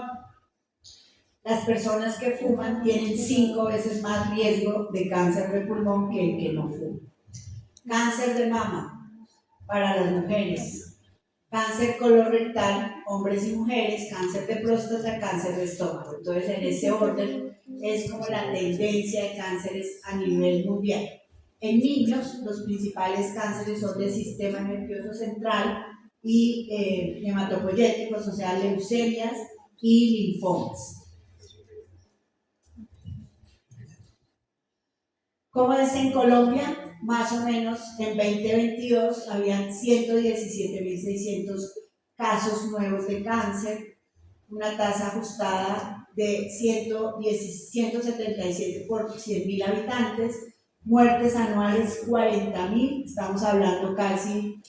Las personas que fuman tienen 5 veces más riesgo de cáncer de pulmón que el que no fuma. Cáncer de mama para las mujeres, cáncer colorectal, hombres y mujeres, cáncer de próstata, cáncer de estómago. Entonces, en ese orden es como la tendencia de cánceres a nivel mundial. En niños, los principales cánceres son del sistema nervioso central y hematopoyéticos, o sea, leucemias y linfomas. ¿Cómo es en Colombia? Más o menos en 2022 habían 117.600 casos nuevos de cáncer, una tasa ajustada de 177 por 100.000 habitantes, muertes anuales 40.000, estamos hablando casi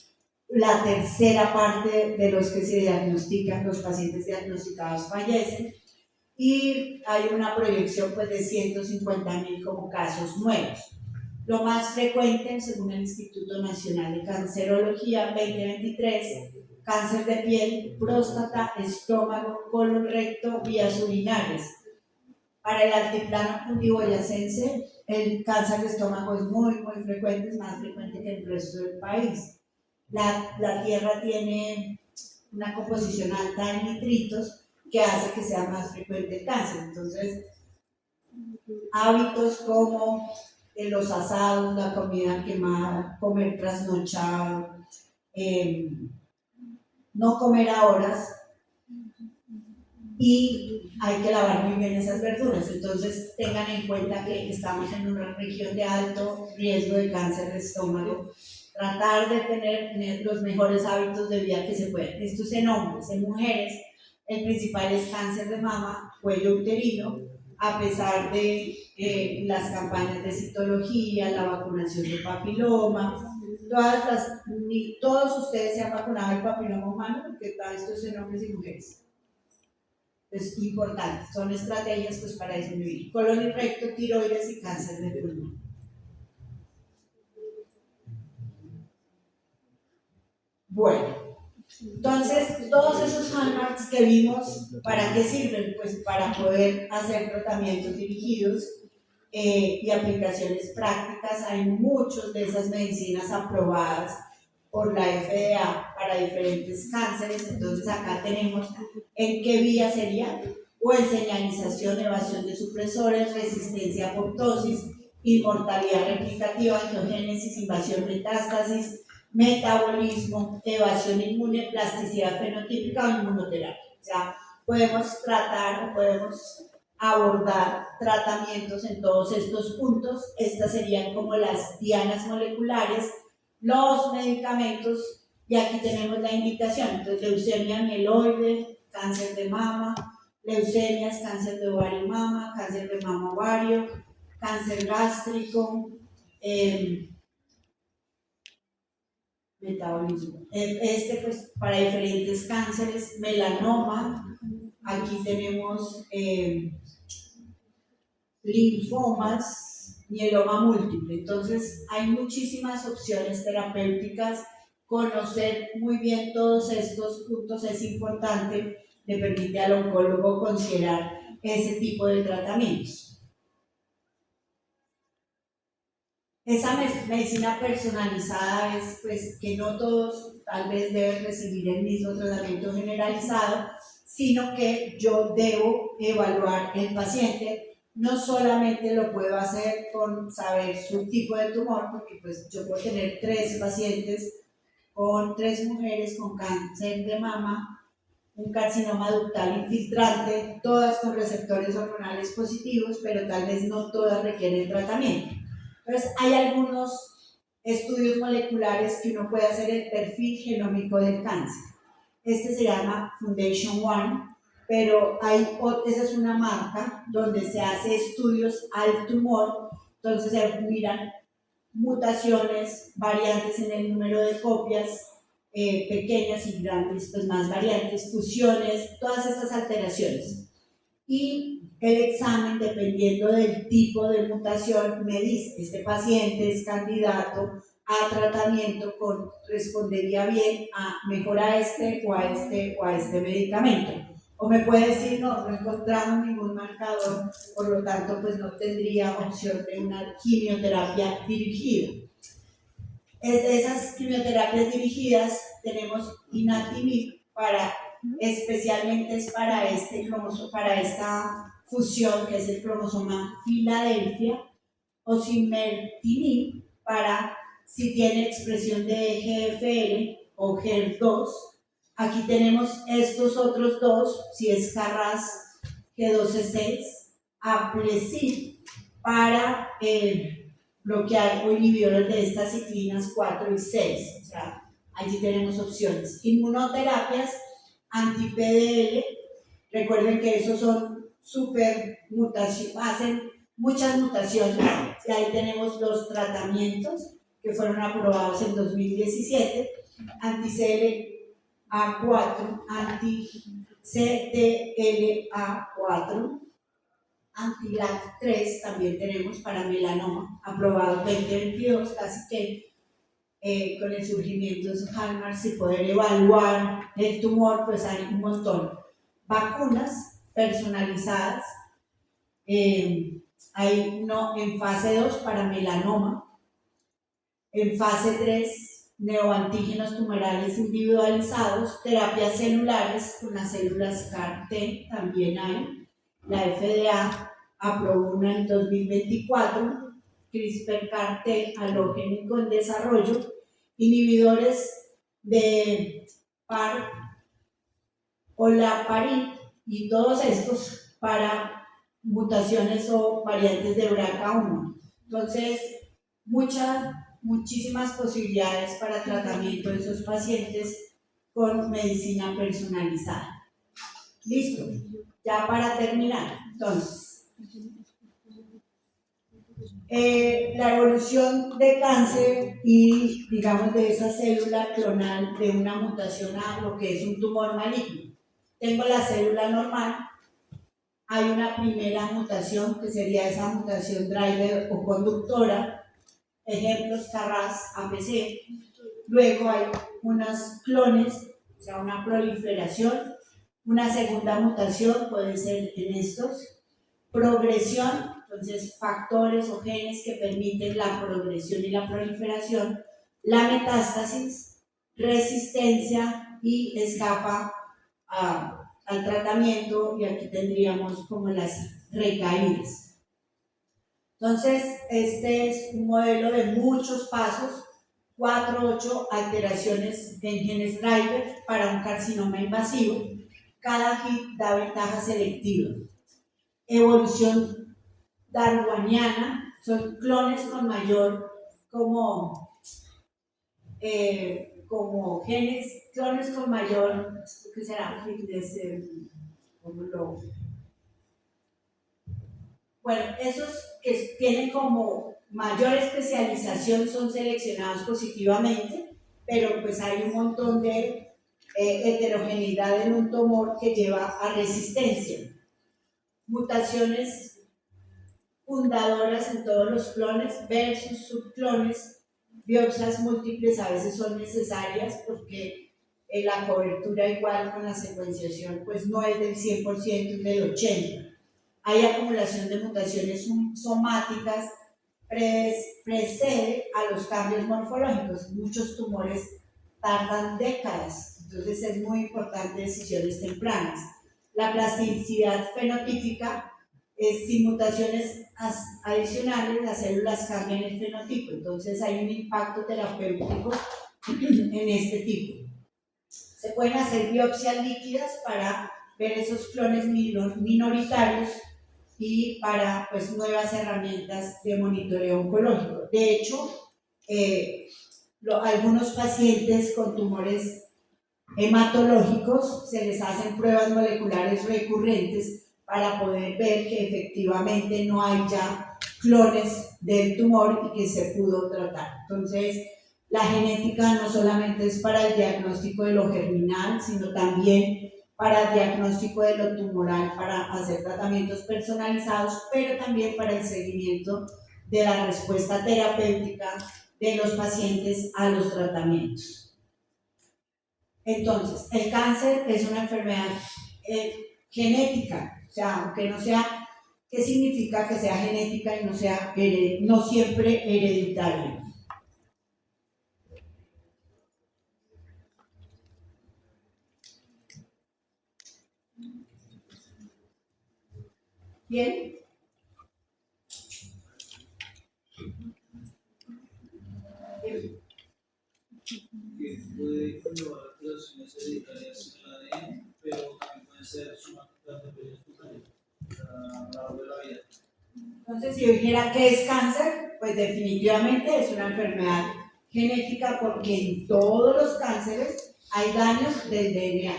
la tercera parte de los que se diagnostican, los pacientes diagnosticados fallecen, y hay una proyección pues, de 150.000 como casos nuevos. Lo más frecuente, según el Instituto Nacional de Cancerología 2023, cáncer de piel, próstata, estómago, colon recto, vías urinarias. Para el altiplano cundiboyacense, el cáncer de estómago es muy frecuente, es más frecuente que el resto del país. La tierra tiene una composición alta de nitritos que hace que sea más frecuente el cáncer. Entonces, hábitos como los asados, la comida quemada, comer trasnochado, no comer a horas, y hay que lavar muy bien esas verduras. Entonces tengan en cuenta que estamos en una región de alto riesgo de cáncer de estómago. Tratar de tener los mejores hábitos de vida que se puedan. Esto es en hombres. En mujeres, el principal es cáncer de mama, cuello uterino, a pesar de las campañas de citología, la vacunación de papiloma. Todos ustedes se han vacunado el papiloma humano, porque esto es en hombres y mujeres. Es importante, son estrategias pues, para disminuir colon y recto, tiroides y cáncer de pulmón. Bueno, entonces todos esos hallmarks que vimos, ¿para qué sirven? Pues para poder hacer tratamientos dirigidos y aplicaciones prácticas. Hay muchas de esas medicinas aprobadas por la FDA para diferentes cánceres. Entonces acá tenemos en qué vía sería, o en señalización, evasión de supresores, resistencia a apoptosis, inmortalidad replicativa, angiogénesis, invasión metástasis, metabolismo, evasión inmune, plasticidad fenotípica o inmunoterapia. O sea, podemos tratar o podemos abordar tratamientos en todos estos puntos. Estas serían como las dianas moleculares, los medicamentos, y aquí tenemos la indicación. Entonces, leucemia mieloide, cáncer de mama, leucemias, cáncer de ovario y mama, cáncer de mama ovario, cáncer gástrico, metabolismo. Pues para diferentes cánceres, melanoma, aquí tenemos linfomas, mieloma múltiple. Entonces hay muchísimas opciones terapéuticas. Conocer muy bien todos estos puntos es importante, le permite al oncólogo considerar ese tipo de tratamientos. Esa medicina personalizada es pues, que no todos tal vez deben recibir el mismo tratamiento generalizado, sino que yo debo evaluar el paciente. No solamente lo puedo hacer con saber su tipo de tumor, porque pues yo puedo tener 3 pacientes con 3 mujeres con cáncer de mama, un carcinoma ductal infiltrante, todas con receptores hormonales positivos, pero tal vez no todas requieren tratamiento. Entonces, hay algunos estudios moleculares que uno puede hacer el perfil genómico del cáncer. Este se llama Foundation One, pero esa es una marca donde se hace estudios al tumor. Entonces se miran mutaciones, variantes en el número de copias, pequeñas y grandes, pues más variantes, fusiones, todas estas alteraciones. Y el examen, dependiendo del tipo de mutación, me dice, este paciente es candidato a tratamiento, respondería bien a mejor a este o a este o a este medicamento. O me puede decir, no encontramos ningún marcador, por lo tanto, pues no tendría opción de una quimioterapia dirigida. Esas quimioterapias dirigidas tenemos Inatimib especialmente es para para esta fusión que es el cromosoma Filadelfia, o Simertinib para si tiene expresión de GFR o HER2. Aquí tenemos estos otros dos, si es Carras G12C, Aplesib para bloquear o inhibidores de estas ciclinas 4 y 6. O sea, allí tenemos opciones. Inmunoterapias, anti-PDL, recuerden que esos son super mutaciones, hacen muchas mutaciones, y ahí tenemos los tratamientos que fueron aprobados en 2017, anti-CLA4, anti-CTLA4, anti-LAT3 también tenemos para melanoma, aprobado en 2022, casi que con el surgimiento de Hallmark y poder evaluar el tumor, pues hay un montón. Vacunas personalizadas, hay uno en fase 2 para melanoma, en fase 3 neoantígenos tumorales individualizados, terapias celulares con las células CAR-T también hay, la FDA aprobó una en 2024, CRISPR-Cas9 halogénico en desarrollo, inhibidores de PAR, olaparib y todos estos para mutaciones o variantes de BRCA1. Entonces, muchísimas posibilidades para tratamiento de esos pacientes con medicina personalizada. Listo, ya para terminar, entonces, la evolución de cáncer y, digamos, de esa célula clonal de una mutación a lo que es un tumor maligno. Tengo la célula normal, hay una primera mutación que sería esa mutación driver o conductora, ejemplos Carras, APC. Luego hay unos clones, o sea, una proliferación, una segunda mutación puede ser en estos, progresión, entonces factores o genes que permiten la progresión y la proliferación, la metástasis, resistencia y escapa al tratamiento, y aquí tendríamos como las recaídas. Entonces, este es un modelo de muchos pasos, 4 o 8 alteraciones en genes driver para un carcinoma invasivo. Cada hit da ventaja selectiva. Evolución darwiniana, son clones con mayor como genes, clones con mayor, ¿qué será? Bueno, esos que tienen como mayor especialización son seleccionados positivamente, pero pues hay un montón de heterogeneidad en un tumor que lleva a resistencia. Mutaciones fundadoras en todos los clones versus subclones. Biopsias múltiples a veces son necesarias porque la cobertura igual con la secuenciación pues no es del 100%, es del 80%. Hay acumulación de mutaciones somáticas, precede a los cambios morfológicos. Muchos tumores tardan décadas, entonces es muy importante decisiones tempranas. La plasticidad fenotípica es sin mutaciones adicionales, las células cambian el fenotipo, entonces hay un impacto terapéutico en este tipo. Se pueden hacer biopsias líquidas para ver esos clones minoritarios y para pues, nuevas herramientas de monitoreo oncológico. De hecho, algunos pacientes con tumores hematológicos se les hacen pruebas moleculares recurrentes para poder ver que efectivamente no hay ya clones del tumor y que se pudo tratar. Entonces, la genética no solamente es para el diagnóstico de lo germinal, sino también para el diagnóstico de lo tumoral, para hacer tratamientos personalizados, pero también para el seguimiento de la respuesta terapéutica de los pacientes a los tratamientos. Entonces, el cáncer es una enfermedad genética, o sea, aunque no sea, ¿qué significa que sea genética y no sea no siempre hereditaria? Bien. Que puede conllevar alteraciones hereditarias en el ADN, pero también pueden ser sumamente perjudiciales a lo largo de la vida. Entonces, si yo dijera que es cáncer, pues definitivamente es una enfermedad genética porque en todos los cánceres hay daños del DNA,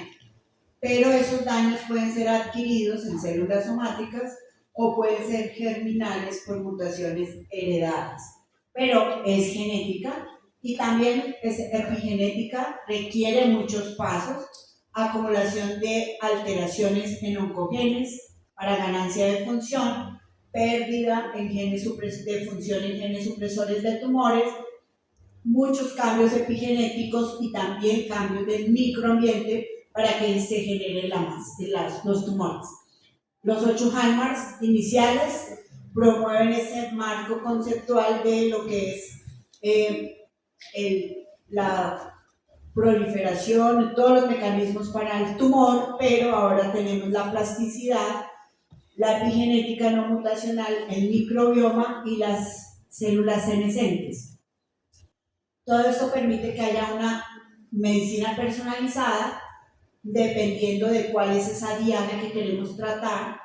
pero esos daños pueden ser adquiridos en células somáticas o pueden ser germinales por mutaciones heredadas, pero es genética y también es epigenética, requiere muchos pasos, acumulación de alteraciones en oncogenes para ganancia de función, pérdida en genes de función en genes supresores de tumores, muchos cambios epigenéticos y también cambios del microambiente para que se generen los tumores. Los 8 hallmarks iniciales promueven ese marco conceptual de lo que es la proliferación, todos los mecanismos para el tumor, pero ahora tenemos la plasticidad, la epigenética no mutacional, el microbioma y las células senescentes. Todo esto permite que haya una medicina personalizada dependiendo de cuál es esa diana que queremos tratar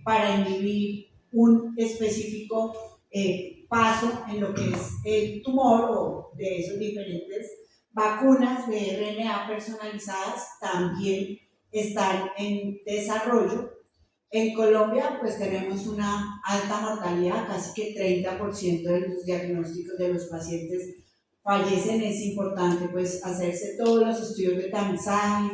para inhibir un específico paso en lo que es el tumor o de esos diferentes vacunas de RNA personalizadas también están en desarrollo. En Colombia pues tenemos una alta mortalidad, casi que 30% de los diagnósticos de los pacientes fallecen. Es importante pues hacerse todos los estudios de tamizaje,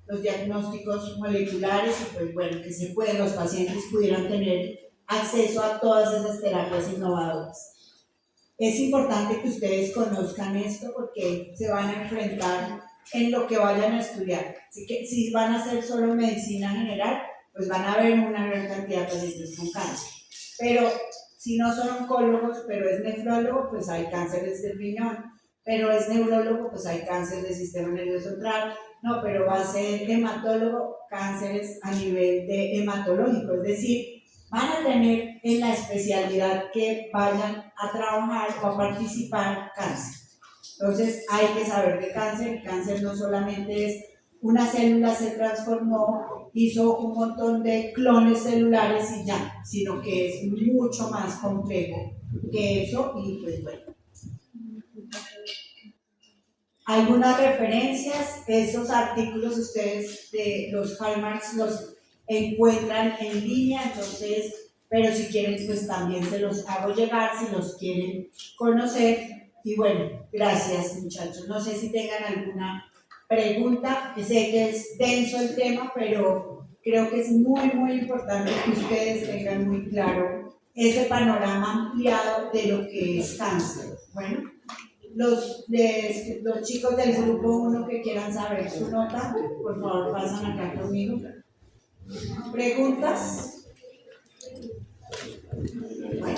los diagnósticos moleculares y pues bueno, que los pacientes pudieran tener acceso a todas esas terapias innovadoras. Es importante que ustedes conozcan esto porque se van a enfrentar en lo que vayan a estudiar. Así que si van a hacer solo medicina general, pues van a ver una gran cantidad de pacientes con cáncer. Pero si no son oncólogos, pero es nefrólogo, pues hay cánceres del riñón. Pero es neurólogo, pues hay cáncer del sistema nervioso central. No, pero va a ser hematólogo, cánceres a nivel de hematológico, es decir, van a tener en la especialidad que vayan a trabajar o a participar cáncer. Entonces hay que saber de cáncer. El cáncer no solamente es una célula se transformó, hizo un montón de clones celulares y ya, sino que es mucho más complejo que eso y pues bueno. Algunas referencias, esos artículos ustedes de los hallmarks los encuentran en línea, entonces, pero si quieren pues también se los hago llegar si los quieren conocer. Y bueno, gracias muchachos. No sé si tengan alguna pregunta, sé que es denso el tema, pero creo que es muy importante que ustedes tengan muy claro ese panorama ampliado de lo que es cáncer. Bueno, los chicos del grupo 1 que quieran saber su nota, por favor pasan acá conmigo. ¿Preguntas? Bueno.